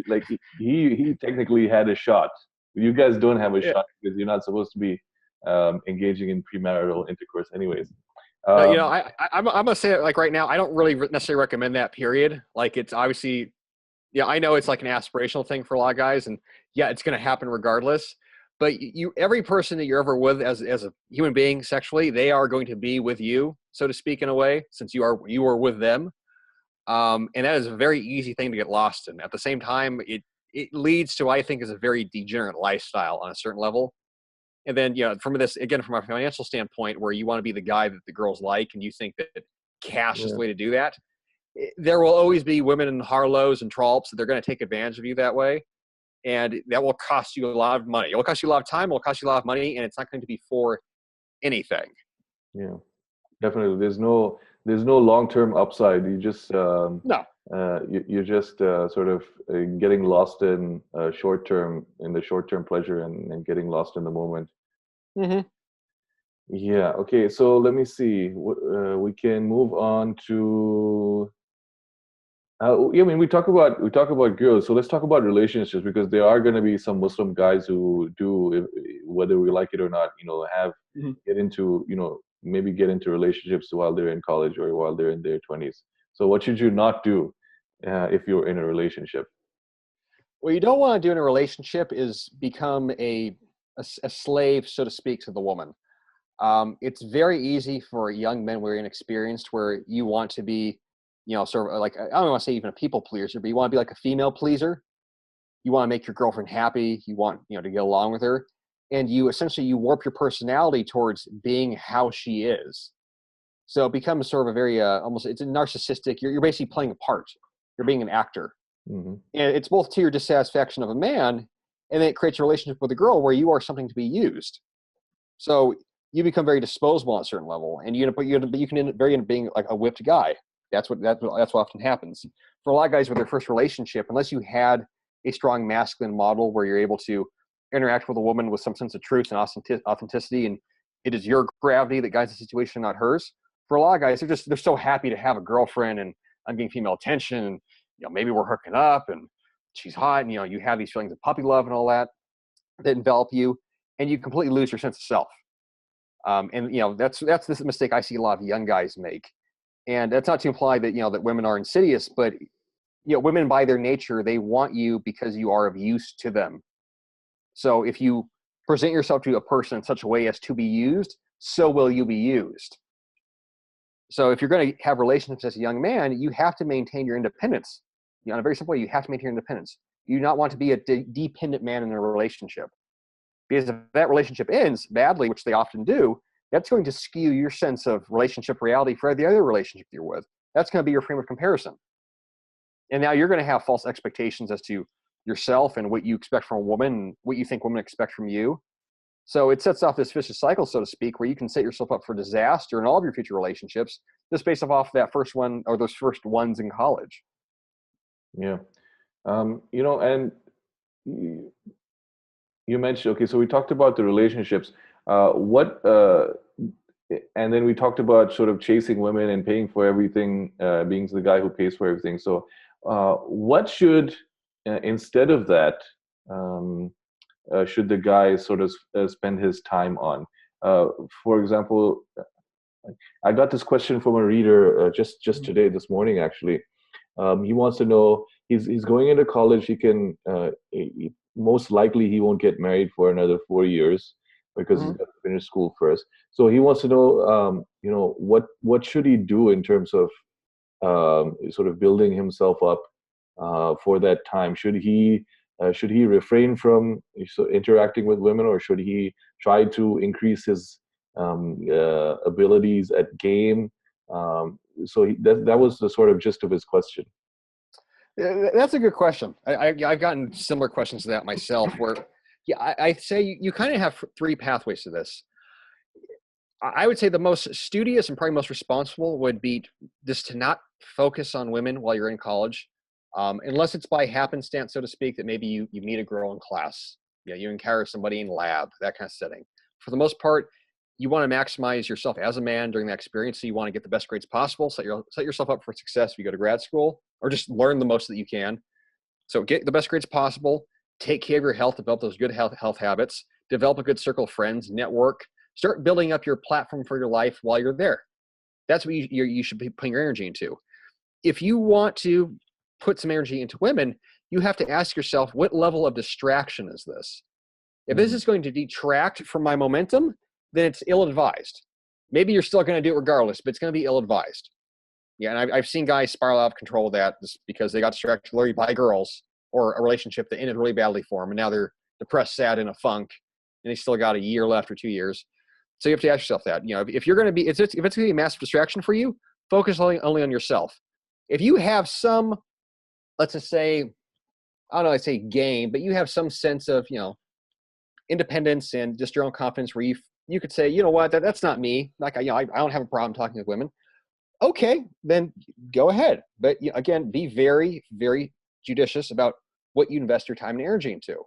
like he technically had a shot. You guys don't have a shot because you're not supposed to be engaging in premarital intercourse, anyways. I'm gonna say it like right now, I don't really necessarily recommend that. Period. Like it's obviously, I know it's like an aspirational thing for a lot of guys, and it's gonna happen regardless. But every person that you're ever with as a human being sexually, they are going to be with you, so to speak, in a way, since you are with them. And that is a very easy thing to get lost in. At the same time, it leads to, I think, is a very degenerate lifestyle on a certain level. And then, from a financial standpoint, where you want to be the guy that the girls like, and you think that cash is the way to do that, there will always be women in Harlows and Trollops that they're going to take advantage of you that way. And that will cost you a lot of money. It will cost you a lot of time. It will cost you a lot of money, and it's not going to be for anything. Yeah, definitely. There's no long-term upside. You just you're just sort of getting lost in the short-term pleasure and getting lost in the moment. Mm-hmm. Yeah. Okay. So let me see. We can move on to. We talk about girls. So let's talk about relationships, because there are going to be some Muslim guys who do, whether we like it or not, have get into maybe get into relationships while they're in college or while they're in their 20s. So what should you not do if you're in a relationship? What you don't want to do in a relationship is become a slave, so to speak, to the woman. It's very easy for young men who are inexperienced, where you want to be, sort of like, I don't want to say even a people pleaser, but you want to be like a female pleaser. You want to make your girlfriend happy. You want, to get along with her. And you essentially, you warp your personality towards being how she is. So it becomes sort of a very, almost, it's a narcissistic, you're basically playing a part. You're being an actor. Mm-hmm. And it's both to your dissatisfaction of a man, and then it creates a relationship with a girl where you are something to be used. So you become very disposable on a certain level, and you can end up being like a whipped guy. That's what often happens for a lot of guys with their first relationship. Unless you had a strong masculine model where you're able to interact with a woman with some sense of truth and authenticity, and it is your gravity that guides the situation, not hers. For a lot of guys, they're so happy to have a girlfriend, and I'm getting female attention, and maybe we're hooking up, and she's hot, and you have these feelings of puppy love and all that envelop you, and you completely lose your sense of self. And that's this mistake I see a lot of young guys make. And that's not to imply that that women are insidious, but women by their nature, they want you because you are of use to them. So if you present yourself to a person in such a way as to be used, so will you be used. So if you're going to have relationships as a young man, you have to maintain your independence. In a very simple way, you have to maintain your independence. You do not want to be a dependent man in a relationship. Because if that relationship ends badly, which they often do, that's going to skew your sense of relationship reality for the other relationship you're with. That's going to be your frame of comparison. And now you're going to have false expectations as to yourself and what you expect from a woman and what you think women expect from you. So it sets off this vicious cycle, so to speak, where you can set yourself up for disaster in all of your future relationships just based off that first one or those first ones in college. Yeah. And you you mentioned, okay, so we talked about the relationships. What and then we talked about sort of chasing women and paying for everything, being the guy who pays for everything. So, what should instead of that, um, should the guy sort of spend his time on? Uh, for example, I got this question from a reader just today, this morning actually. He wants to know, he's going into college. He can most likely he won't get married for another 4 years because he's Mhm. got to finish school first. So he wants to know, what should he do in terms of sort of building himself up for that time? Should he refrain from interacting with women, or should he try to increase his abilities at game? That was the sort of gist of his question. Yeah, that's a good question. I've gotten similar questions to that myself. Where, yeah, I'd say you kind of have three pathways to this. I would say the most studious and probably most responsible would be just to not focus on women while you're in college, unless it's by happenstance, so to speak, that maybe you meet a girl in class, you encounter somebody in lab, that kind of setting. For the most part, you want to maximize yourself as a man during that experience. So you want to get the best grades possible, set yourself up for success if you go to grad school, or just learn the most that you can. So get the best grades possible, take care of your health, develop those good health habits, develop a good circle of friends, network, start building up your platform for your life while you're there. That's what you should be putting your energy into. If you want to put some energy into women, you have to ask yourself, what level of distraction is this? If this Mhm. is going to detract from my momentum, then it's ill-advised. Maybe you're still going to do it regardless, but it's going to be ill-advised. Yeah, and I've seen guys spiral out of control with that just because they got distracted literally by girls or a relationship that ended really badly for them, and now they're depressed, sad, in a funk, and they still got a year left or 2 years. So you have to ask yourself that. If you're going to be, if it's going to be a massive distraction for you, focus only on yourself. If you have some, let's just say, I don't know, I say game, but you have some sense of, independence and just your own confidence where you could say, you know what, that's not me. Like, I don't have a problem talking with women. Okay, then go ahead. But again, be very, very judicious about what you invest your time and energy into.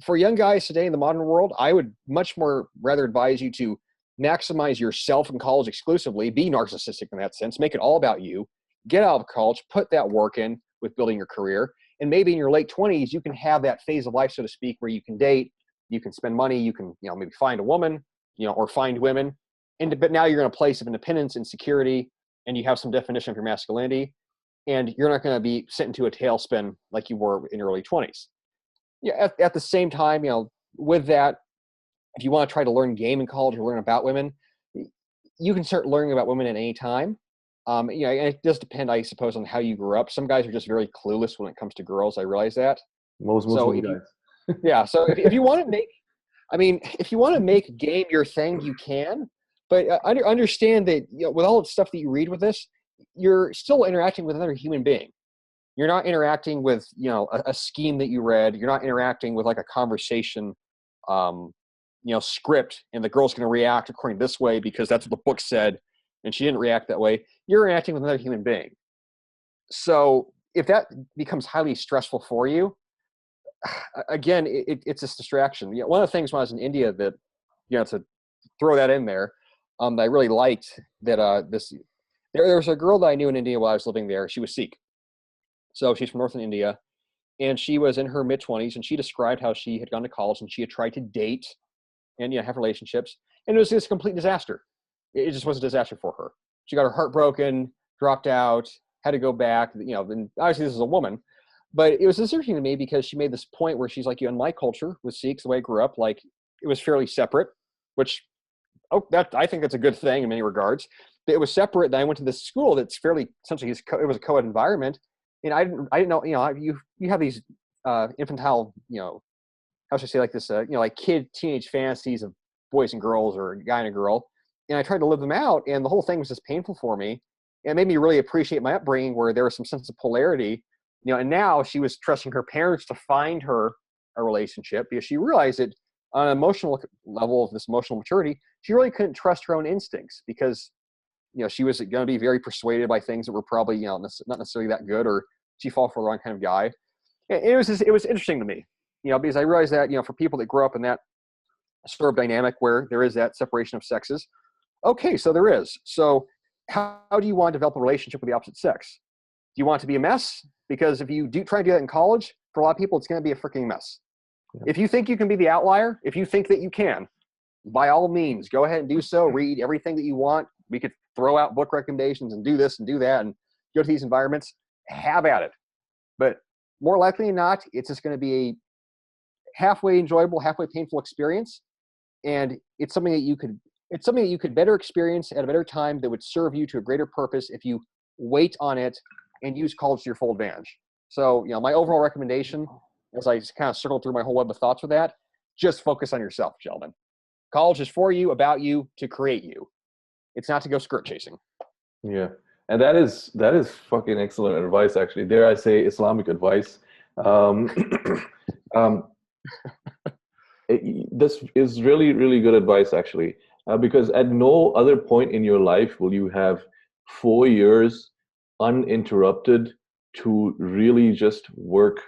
For young guys today in the modern world, I would much more rather advise you to maximize yourself in college exclusively, be narcissistic in that sense, make it all about you, get out of college, put that work in with building your career. And maybe in your late 20s, you can have that phase of life, so to speak, where you can date, you can spend money, you can, maybe find a woman, or find women. But now you're in a place of independence and security, and you have some definition of your masculinity, and you're not going to be sent into a tailspin like you were in your early 20s. Yeah, at the same time, with that, if you want to try to learn game in college or learn about women, you can start learning about women at any time. And it does depend, I suppose, on how you grew up. Some guys are just very clueless when it comes to girls. I realize that. Most So Muslim guys. so if you want to make, if you want to make game your thing, you can. But understand that with all the stuff that you read with this, you're still interacting with another human being. You're not interacting with a scheme that you read. You're not interacting with like a conversation script, and the girl's going to react according to this way because that's what the book said and she didn't react that way. You're interacting with another human being. So if that becomes highly stressful for you, again, it's this distraction. One of the things when I was in India that, to throw that in there, that I really liked, that there was a girl that I knew in India while I was living there. She was Sikh. So she's from northern India, and she was in her mid-20s, and she described how she had gone to college and she had tried to date and have relationships, and it was just a complete disaster. It just was a disaster for her. She got her heart broken, dropped out, had to go back. And obviously this is a woman, but it was interesting to me because she made this point where she's like, in my culture with Sikhs, the way I grew up, like it was fairly separate, which that I think that's a good thing in many regards. But it was separate. Then I went to this school that's fairly essentially it was a co-ed environment, and I didn't know. You have these infantile, how should I say, like this, like teenage fantasies of boys and girls or a guy and a girl. And I tried to live them out, and the whole thing was just painful for me. And it made me really appreciate my upbringing where there was some sense of polarity, and now she was trusting her parents to find her a relationship because she realized that on an emotional level of this emotional maturity, she really couldn't trust her own instincts because, she was going to be very persuaded by things that were probably, not necessarily that good, or she fall for the wrong kind of guy. it was interesting to me, because I realized that, for people that grow up in that sort of dynamic where there is that separation of sexes, okay, so there is. So how do you want to develop a relationship with the opposite sex? Do you want it to be a mess? Because if you do try to do that in college, for a lot of people, it's going to be a freaking mess. Yeah. If you think you can be the outlier, if you think that you can, by all means, go ahead and do so. Read everything that you want. We could throw out book recommendations and do this and do that and go to these environments. Have at it. But more likely than not, it's just going to be a halfway enjoyable, halfway painful experience. And it's something that you could better experience at a better time that would serve you to a greater purpose if you wait on it and use college to your full advantage. So, my overall recommendation, as I kind of circled through my whole web of thoughts with that, just focus on yourself, gentlemen. College is for you, about you, to create you. It's not to go skirt chasing. Yeah. And that is fucking excellent advice, actually. Dare I say Islamic advice. This is really, really good advice, actually, because at no other point in your life will you have 4 years uninterrupted to really just work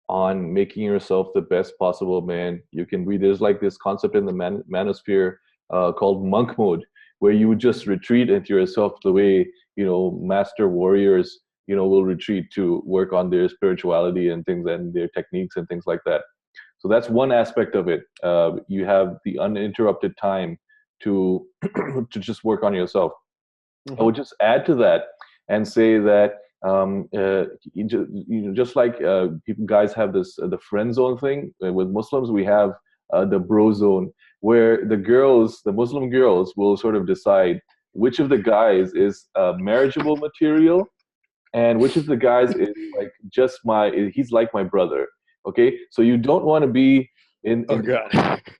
on making yourself the best possible man you can be. There's like this concept in the manosphere called monk mode, where you would just retreat into yourself the way, master warriors, will retreat to work on their spirituality and things and their techniques and things like that. So that's one aspect of it. You have the uninterrupted time to to just work on yourself. Mm-hmm. I would just add to that and say that just like people guys have this the friend zone thing with Muslims, we have the bro zone, where the Muslim girls will sort of decide which of the guys is marriageable material and which of the guys is like he's like my brother. Okay, so you don't want to be in oh god.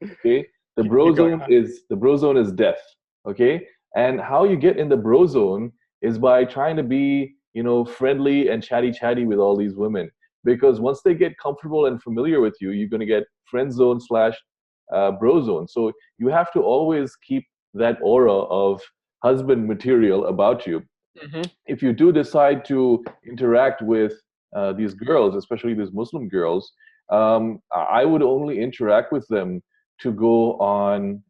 Okay, the bro zone is death. Okay, and how you get in the bro zone is by trying to be friendly and chatty with all these women, because once they get comfortable and familiar with you, you're going to get friend zone / bro zone. So you have to always keep that aura of husband material about you. Mm-hmm. If you do decide to interact with these girls, especially these Muslim girls, I would only interact with them to go on,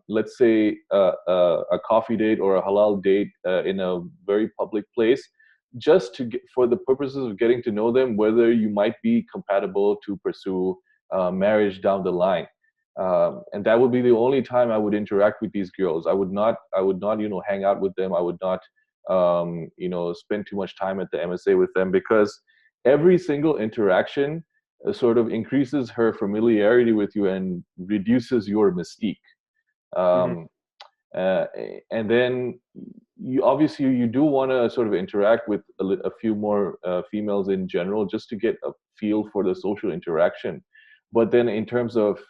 let's say, a coffee date or a halal date in a very public place, just for the purposes of getting to know them, whether you might be compatible to pursue marriage down the line. And that would be the only time I would interact with these girls. I would not, hang out with them. I would not, spend too much time at the MSA with them, because every single interaction sort of increases her familiarity with you and reduces your mystique. And then you do want to sort of interact with a few more females in general, just to get a feel for the social interaction. But then in terms of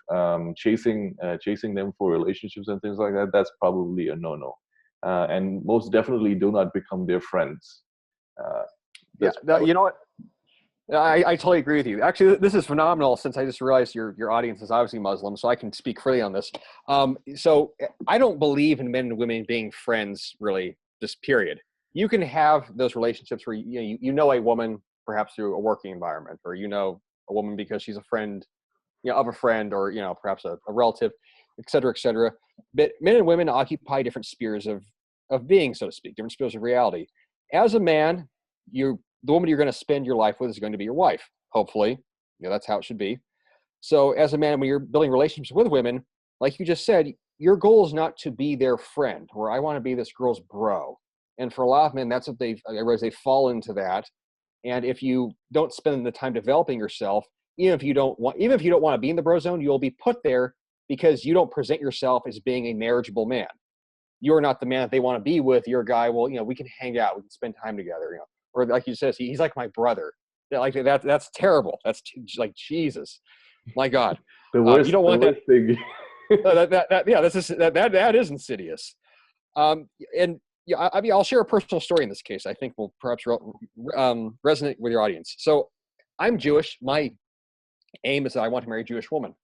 chasing them for relationships and things like that, that's probably a no-no. And most definitely do not become their friends. You know what? I totally agree with you. Actually, this is phenomenal, since I just realized your audience is obviously Muslim, so I can speak freely on this. So I don't believe in men and women being friends, really, just period. You can have those relationships where you know a woman perhaps through a working environment, or a woman because she's a friend of a friend, or perhaps a relative, et cetera, et cetera. But men and women occupy different spheres of being, so to speak, different spheres of reality. As a man, the woman you're going to spend your life with is going to be your wife, hopefully. That's how it should be. So as a man, when you're building relationships with women, like you just said, your goal is not to be their friend, or I want to be this girl's bro. And for a lot of men, that's what I realize they fall into that. And if you don't spend the time developing yourself, even if you don't want to be in the bro zone, you'll be put there because you don't present yourself as being a marriageable man. You're not the man that they want to be with. You're a guy, well, we can hang out, we can spend time together, or like you said, he's like my brother. Like that's terrible. That's like, Jesus, my God. The worst, you don't want that thing. That is insidious. And I'll share a personal story in this case. I think will perhaps resonate with your audience. So I'm Jewish. My aim is that I want to marry a Jewish woman.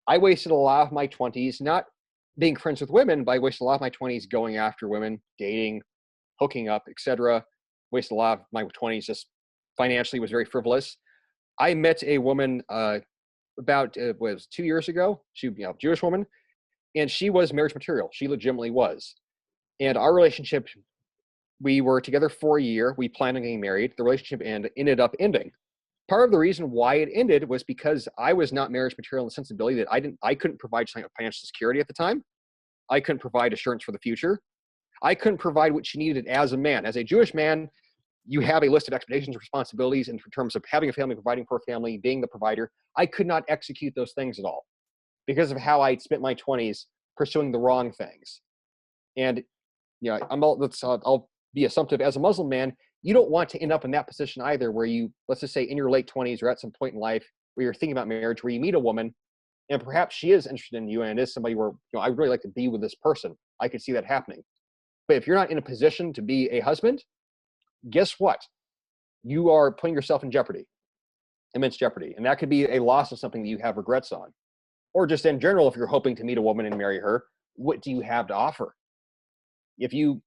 I wasted a lot of my 20s not being friends with women, but I wasted a lot of my 20s going after women, dating, hooking up, etc. Wasted a lot of my 20s just financially, was very frivolous. I met a woman about was 2 years ago. She, Jewish woman, and she was marriage material. She legitimately was. And our relationship, we were together for a year. We planned on getting married. The relationship ended up ending. Part of the reason why it ended was because I was not marriage material in the sensibility that I couldn't provide financial security at the time. I couldn't provide assurance for the future. I couldn't provide what she needed as a man. As a Jewish man, you have a list of expectations and responsibilities in terms of having a family, providing for a family, being the provider. I could not execute those things at all because of how I spent my 20s pursuing the wrong things. And I'll be assumptive. As a Muslim man, you don't want to end up in that position either, where you, let's just say in your late 20s or at some point in life where you're thinking about marriage, where you meet a woman and perhaps she is interested in you and it is somebody where, I would really like to be with this person. I could see that happening. But if you're not in a position to be a husband, guess what? You are putting yourself in jeopardy, immense jeopardy. And that could be a loss of something that you have regrets on. Or just in general, if you're hoping to meet a woman and marry her, what do you have to offer? If you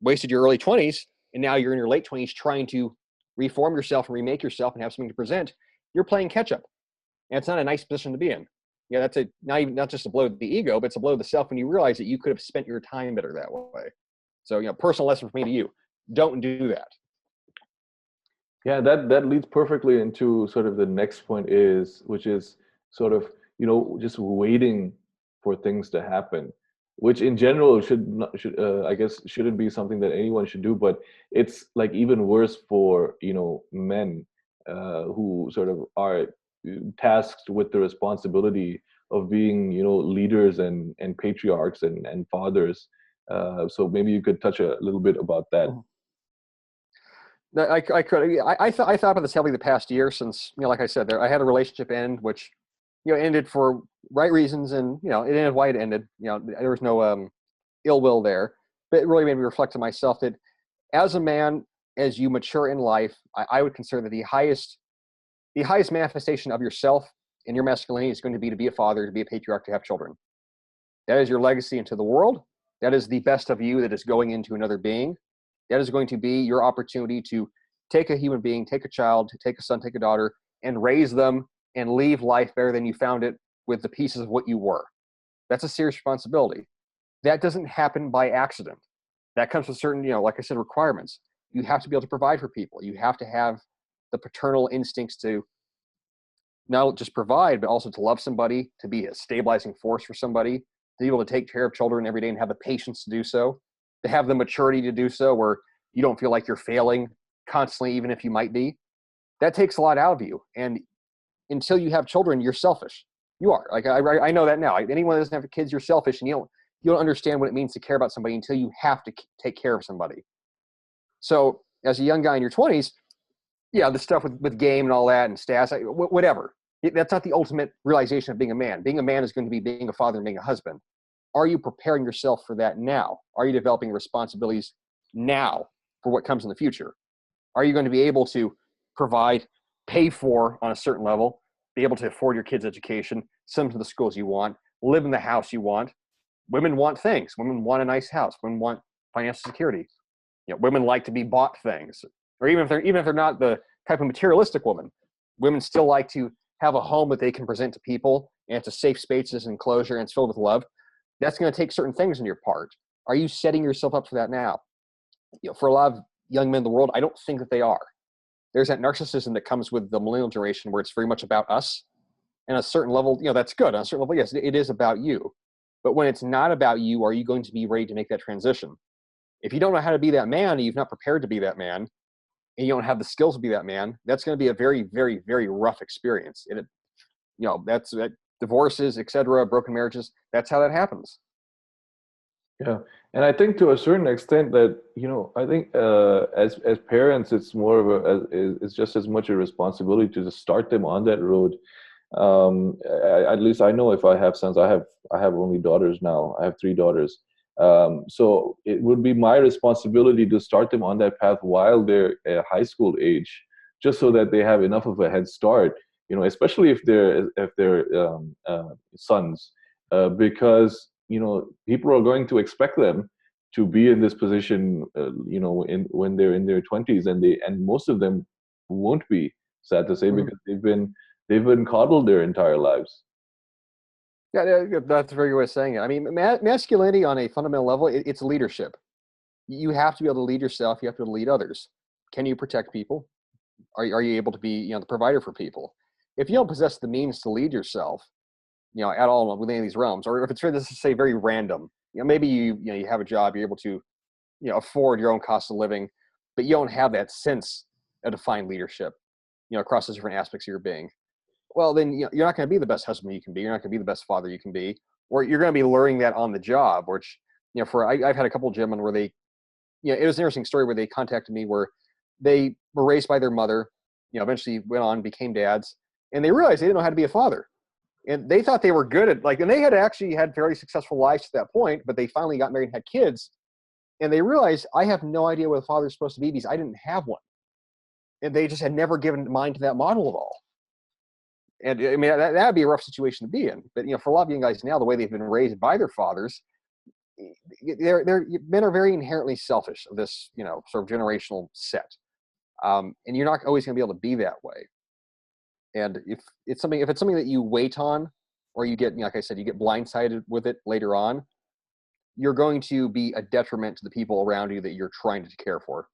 wasted your early 20s and now you're in your late 20s trying to reform yourself and remake yourself and have something to present, you're playing catch up. And it's not a nice position to be in. That's not just a blow to the ego, but it's a blow to the self when you realize that you could have spent your time better that way. So, personal lesson from me to you, don't do that. Yeah, that leads perfectly into sort of the next point which is sort of, just waiting for things to happen, which in general I guess shouldn't be something that anyone should do, but it's like even worse for, men who sort of are tasked with the responsibility of being, leaders and patriarchs and fathers. So maybe you could touch a little bit about that. I thought about this heavily the past year since, like I said, I had a relationship end, which, ended for right reasons, and, it ended why it ended. There was no ill will there, but it really made me reflect on myself that as a man, as you mature in life, I would consider that the highest manifestation of yourself and your masculinity is going to be a father, to be a patriarch, to have children. That is your legacy into the world. That is the best of you that is going into another being. That is going to be your opportunity to take a human being, take a child, take a son, take a daughter, and raise them and leave life better than you found it with the pieces of what you were. That's a serious responsibility. That doesn't happen by accident. That comes with certain, like I said, requirements. You have to be able to provide for people. You have to have the paternal instincts to not just provide, but also to love somebody, to be a stabilizing force for somebody, to be able to take care of children every day and have the patience to do so, to have the maturity to do so, where you don't feel like you're failing constantly, even if you might be. That takes a lot out of you. And until you have children, you're selfish. You are. Like I know that now. Anyone that doesn't have kids, you're selfish, and you don't understand what it means to care about somebody until you have to take care of somebody. So as a young guy in your 20s, the stuff with game and all that and stats, whatever. That's not the ultimate realization of being a man. Being a man is going to be being a father and being a husband. Are you preparing yourself for that now? Are you developing responsibilities now for what comes in the future? Are you going to be able to provide, pay for on a certain level, be able to afford your kids' education, send them to the schools you want, live in the house you want? Women want things. Women want a nice house. Women want financial security. Women like to be bought things. Or even if they're not the type of materialistic woman, women still like to have a home that they can present to people, and it's a safe space, it's enclosure, and it's filled with love. That's going to take certain things on your part. Are you setting yourself up for that now? For a lot of young men in the world, I don't think that they are. There's that narcissism that comes with the millennial generation where it's very much about us. And a certain level, that's good. On a certain level, yes, it is about you. But when it's not about you, are you going to be ready to make that transition? If you don't know how to be that man, and you've not prepared to be that man, and you don't have the skills to be that man, that's going to be a very, very, very rough experience. And that's divorces, etc., broken marriages. That's how that happens. Yeah, and I think to a certain extent that I think as parents, it's more of it's just as much a responsibility to just start them on that road. At least I know if I have sons, I have only daughters now. I have 3 daughters. So it would be my responsibility to start them on that path while they're at high school age, just so that they have enough of a head start. Especially if they're sons, because people are going to expect them to be in this position, when they're in their 20s, and most of them won't be. sad to say, Mhm. because they've been coddled their entire lives. Yeah, that's a very good way of saying it. I mean, masculinity on a fundamental level, it's leadership. You have to be able to lead yourself. You have to be able to lead others. Can you protect people? Are you able to be, the provider for people? If you don't possess the means to lead yourself, at all within any of these realms, or if it's, let's just say, very random, maybe you have a job, you're able to, afford your own cost of living, but you don't have that sense of defined leadership, across the different aspects of your being. Well, then you're not going to be the best husband you can be. You're not going to be the best father you can be, or you're going to be learning that on the job. Which, I've had a couple of gentlemen where they, it was an interesting story where they contacted me where they were raised by their mother, eventually went on, became dads, and they realized they didn't know how to be a father. And they thought they were good at and they had actually had fairly successful lives to that point, but they finally got married and had kids. And they realized, I have no idea what a father is supposed to be because I didn't have one. And they just had never given mind to that model at all. And I mean, that'd be a rough situation to be in. But, for a lot of young guys now, the way they've been raised by their fathers, men are very inherently selfish of this, sort of generational set. And you're not always going to be able to be that way. And if it's something that you wait on, or you get, like I said, you get blindsided with it later on, you're going to be a detriment to the people around you that you're trying to care for.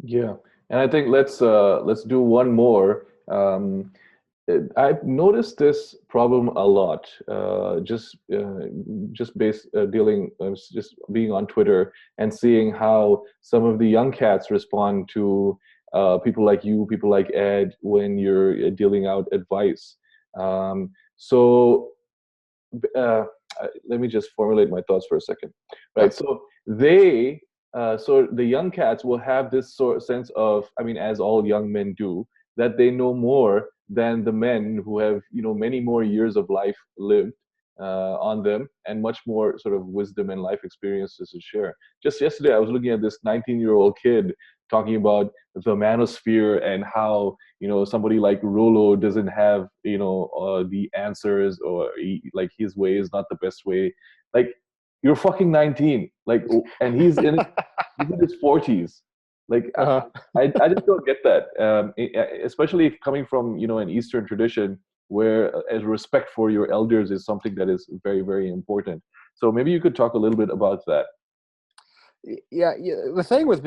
Yeah, and I think let's do one more. I've noticed this problem a lot. Just just being on Twitter and seeing how some of the young cats respond to people like you, people like Ed, when you're dealing out advice. So let me just formulate my thoughts for a second. Right. So so the young cats will have this sort of sense of, I mean, as all young men do, that they know more than the men who have, many more years of life lived on them, and much more sort of wisdom and life experiences to share. Just yesterday, I was looking at this 19-year-old kid talking about the manosphere and how, somebody like Rolo doesn't have, the answers, or like his way is not the best way. Like, you're fucking 19, like, and he's in his 40s. Like, Uh-huh. I just don't get that. Especially coming from, an Eastern tradition where as respect for your elders is something that is very, very important. So maybe you could talk a little bit about that. Yeah. The thing with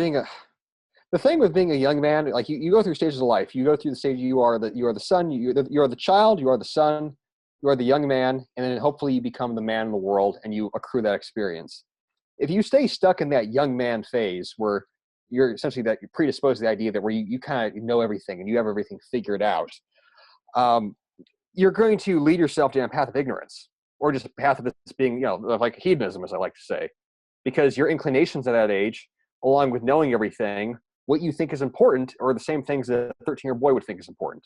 being a young man, like you go through stages of life. You go through the stage you are the son, you are the child, you are the son, you are the young man, and then hopefully you become the man in the world and you accrue that experience. If you stay stuck in that young man phase where you're predisposed to the idea that where you kind of know everything and you have everything figured out, you're going to lead yourself down a path of ignorance, or just a path of this being, like hedonism, as I like to say, because your inclinations at that age, along with knowing everything, what you think is important are the same things that a 13-year-old boy would think is important.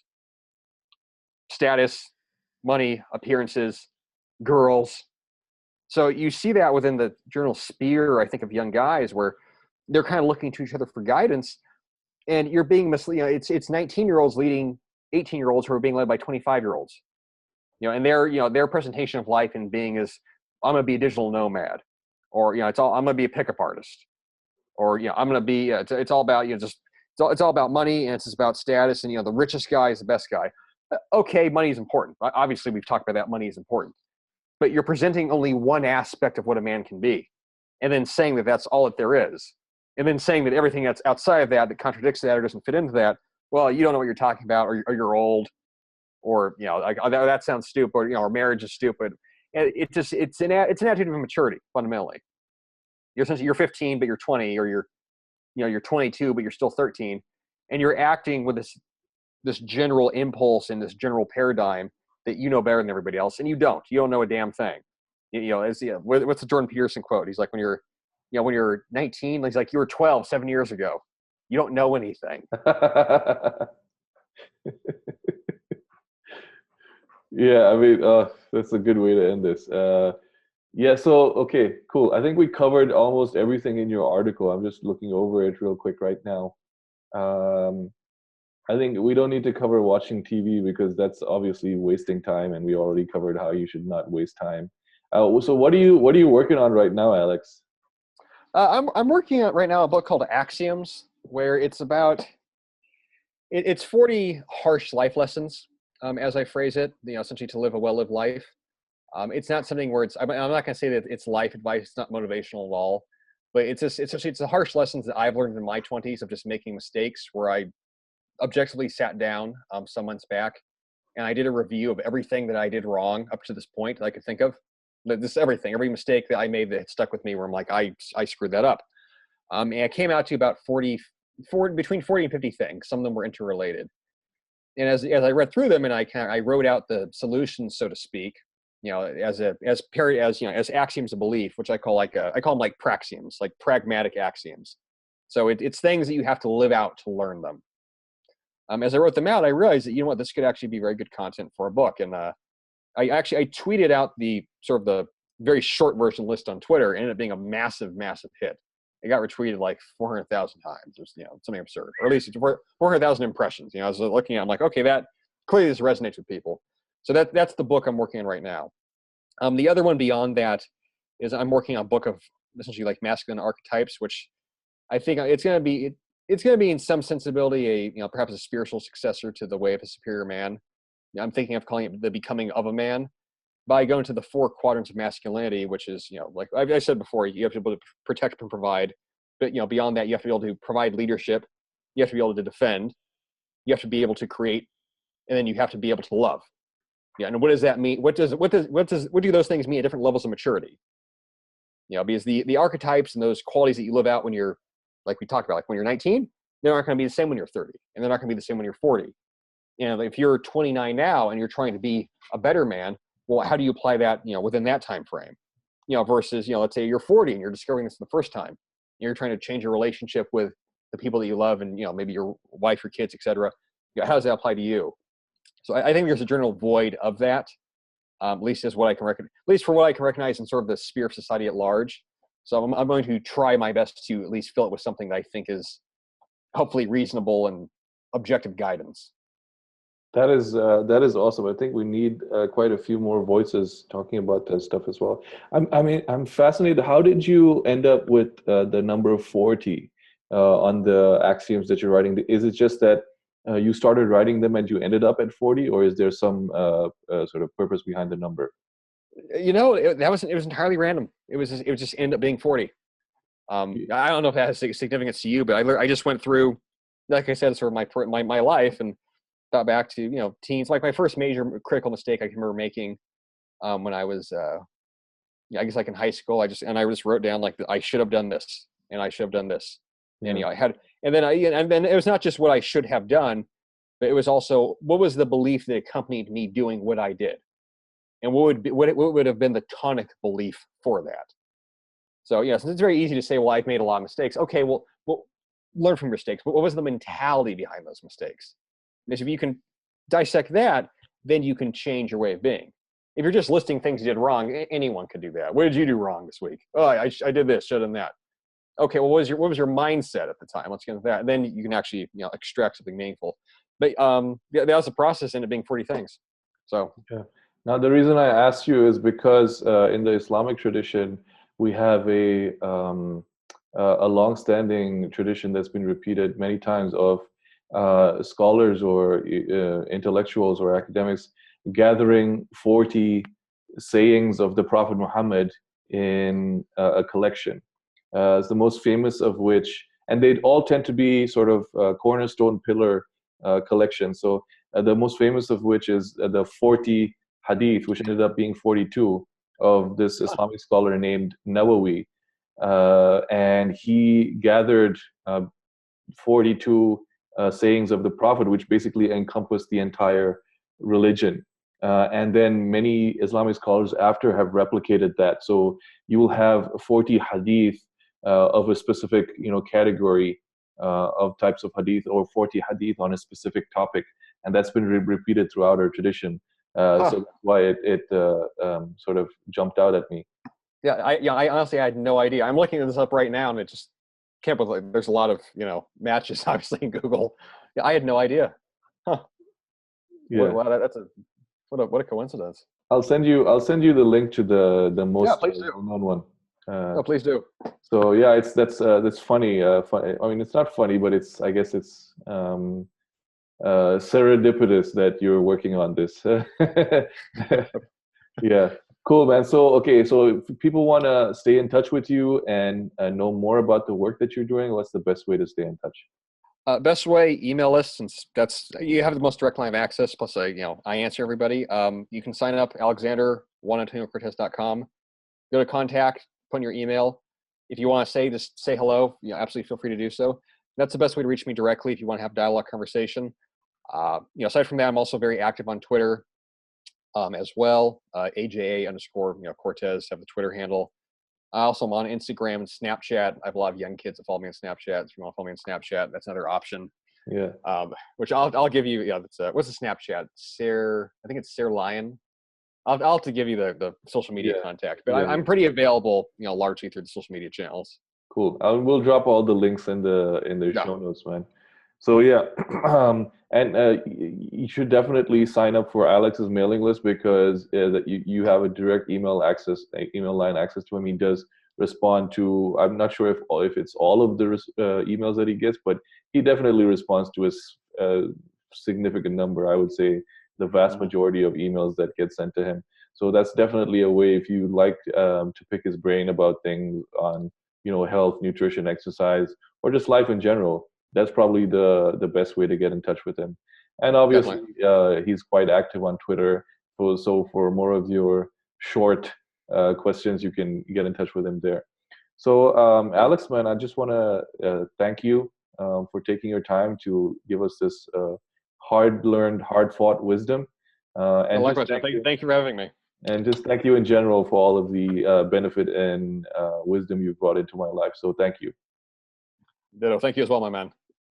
Status, money, appearances, girls. So you see that within the general sphere, I think, of young guys, where they're kind of looking to each other for guidance, and you're being misled. It's 19-year-olds leading 18-year-olds who are being led by 25-year-olds. And their presentation of life and being is, I'm going to be a digital nomad, or I'm going to be a pickup artist, or I'm going to be. It's all about it's all about money, and it's just about status, and the richest guy is the best guy. Okay, money is important. Obviously, we've talked about that. Money is important, but you're presenting only one aspect of what a man can be, and then saying that that's all that there is, and then saying that everything that's outside of that contradicts that or doesn't fit into that. Well, you don't know what you're talking about, or you're old, or like, that sounds stupid, or marriage is stupid. And it's an attitude of immaturity fundamentally. You're 15 but you're 20, or you're 22 but you're still 13, and you're acting with this general impulse and this general paradigm that you know better than everybody else, and you don't know a damn thing. What's the Jordan Peterson quote? He's like, when you're 19, he's like, you were 12 7 years ago. You don't know anything. Yeah, I mean, that's a good way to end this. Yeah, so, okay, cool. I think we covered almost everything in your article. I'm just looking over it real quick right now. Um, I think we don't need to cover watching TV because that's obviously wasting time, and we already covered how you should not waste time. So what are you working on right now, Alex? I'm working on right now a book called Axioms, where it's about It's 40 harsh life lessons, as I phrase it. Essentially to live a well-lived life. It's not something where I'm not going to say that it's life advice. It's not motivational at all, but it's the harsh lessons that I've learned in my 20s of just making mistakes, where I objectively sat down some months back and I did a review of everything that I did wrong up to this point that I could think of. This everything, every mistake that I made that stuck with me, where I'm like, I screwed that up. And it came out to about between 40 and 50 things. Some of them were interrelated. And as I read through them, and I wrote out the solutions, so to speak, as axioms of belief, which I call them like praxioms, like pragmatic axioms. So it's things that you have to live out to learn them. As I wrote them out, I realized that, this could actually be very good content for a book. And I tweeted out the very short version list on Twitter, and it ended up being a massive, massive hit. It got retweeted like 400,000 times. It was, something absurd, or at least it's 400,000 impressions. I was looking at it, I'm like, okay, that clearly this resonates with people. So that's the book I'm working on right now. The other one beyond that is I'm working on a book of essentially like masculine archetypes, which I think it's going to be in some sensibility perhaps a spiritual successor to The Way of a Superior Man. I'm thinking of calling it The Becoming of a Man, by going to the 4 quadrants of masculinity, which is, like I said before, you have to be able to protect and provide. But, beyond that, you have to be able to provide leadership. You have to be able to defend. You have to be able to create. And then you have to be able to love. Yeah. And what does that mean? What do those things mean at different levels of maturity? Because the archetypes and those qualities that you live out when you're, like we talked about, like when you're 19, they're not going to be the same when you're 30. And they're not going to be the same when you're 40. If you're 29 now and you're trying to be a better man, well, how do you apply that, within that time frame, versus, let's say you're 40 and you're discovering this for the first time. You're trying to change your relationship with the people that you love and, maybe your wife, your kids, et cetera. How does that apply to you? So I think there's a general void of that, at least for what I can recognize in sort of the sphere of society at large. So I'm going to try my best to at least fill it with something that I think is hopefully reasonable and objective guidance. That is awesome. I think we need quite a few more voices talking about that stuff as well. I'm fascinated. How did you end up with the number 40 on the axioms that you're writing? Is it just that you started writing them and you ended up at 40, or is there some sort of purpose behind the number? It was entirely random. It was just end up being 40. I don't know if that has significance to you, but I just went through, like I said, sort of my life and thought back to, teens. Like my first major critical mistake I can remember making when I was, I guess like in high school, I just wrote down like, I should have done this and I should have done this. Yeah. And then it was not just what I should have done, but it was also what was the belief that accompanied me doing what I did, and what would have been the tonic belief for that. So yes, it's very easy to say, well, I've made a lot of mistakes. Okay, well, learn from your mistakes. But what was the mentality behind those mistakes? Because if you can dissect that, then you can change your way of being. If you're just listing things you did wrong, anyone could do that. What did you do wrong this week? Oh, I did this, should have done that. Okay, well, what was your mindset at the time? Let's get into that. And then you can actually extract something meaningful. But that was the process, ended up being 40 things. So yeah. Now the reason I asked you is because in the Islamic tradition we have a long-standing tradition that's been repeated many times of scholars or intellectuals or academics gathering 40 sayings of the Prophet Muhammad in a collection. It's the most famous of which, and they all tend to be sort of cornerstone pillar collections. So the most famous of which is the 40 Hadith, which ended up being 42, of this Islamic scholar named Nawawi. And he gathered 42 sayings of the Prophet, which basically encompassed the entire religion. And then many Islamic scholars after have replicated that. So you will have 40 hadith of a specific category of types of hadith, or 40 hadith on a specific topic. And that's been repeated throughout our tradition. So that's why it sort of jumped out at me. Yeah, I honestly had no idea. I'm looking this up right now, and it just can't believe there's a lot of matches obviously in Google. Yeah, I had no idea. Huh. Yeah. Wow, that's what a coincidence. I'll send you the link to the most well-known one. No, please do. So yeah, that's funny. I mean, it's not funny, but I guess it's serendipitous that you're working on this. Yeah, cool, man. So, okay, so if people want to stay in touch with you and know more about the work that you're doing, what's the best way to stay in touch? Best way, email us, since that's you have the most direct line of access. Plus, I answer everybody. You can sign up, Alexander, Cortes.com. Go to contact, put in your email. If you want to just say hello, absolutely feel free to do so. That's the best way to reach me directly if you want to have dialogue conversation. Aside from that, I'm also very active on Twitter as well. AJA_Cortes have the Twitter handle. I also am on Instagram and Snapchat. I have a lot of young kids that follow me on Snapchat. So if you want to follow me on Snapchat, that's another option. Yeah. Which I'll give you. Yeah, that's what's the Snapchat? I think it's Sarah Lion. I'll have to give you the social media contact, but I'm pretty available, largely through the social media channels. Cool. We'll drop all the links in the show notes, man. So yeah, and you should definitely sign up for Alex's mailing list because you have a direct email line access to him. He does respond to. I'm not sure if it's all of the emails that he gets, but he definitely responds to a significant number. I would say the vast majority of emails that get sent to him. So that's definitely a way if you like to pick his brain about things on health, nutrition, exercise, or just life in general. That's probably the best way to get in touch with him. And obviously, he's quite active on Twitter. So for more of your short questions, you can get in touch with him there. So Alex, man, I just want to thank you for taking your time to give us this hard-learned, hard-fought wisdom. And likewise, thank you for having me. And just thank you in general for all of the benefit and wisdom you've brought into my life. So thank you. Ditto. Thank you as well, my man.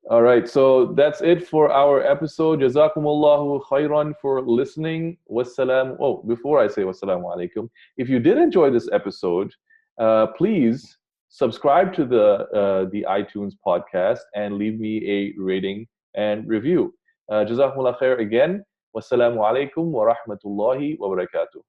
All right. So that's it for our episode. Jazakumullahu khairan for listening. Wassalam. Oh, before I say wassalamu alaikum, if you did enjoy this episode, please subscribe to the iTunes podcast and leave me a rating and review. Jazakumullah khair again. Wassalamu alaikum wa rahmatullahi wa barakatuh.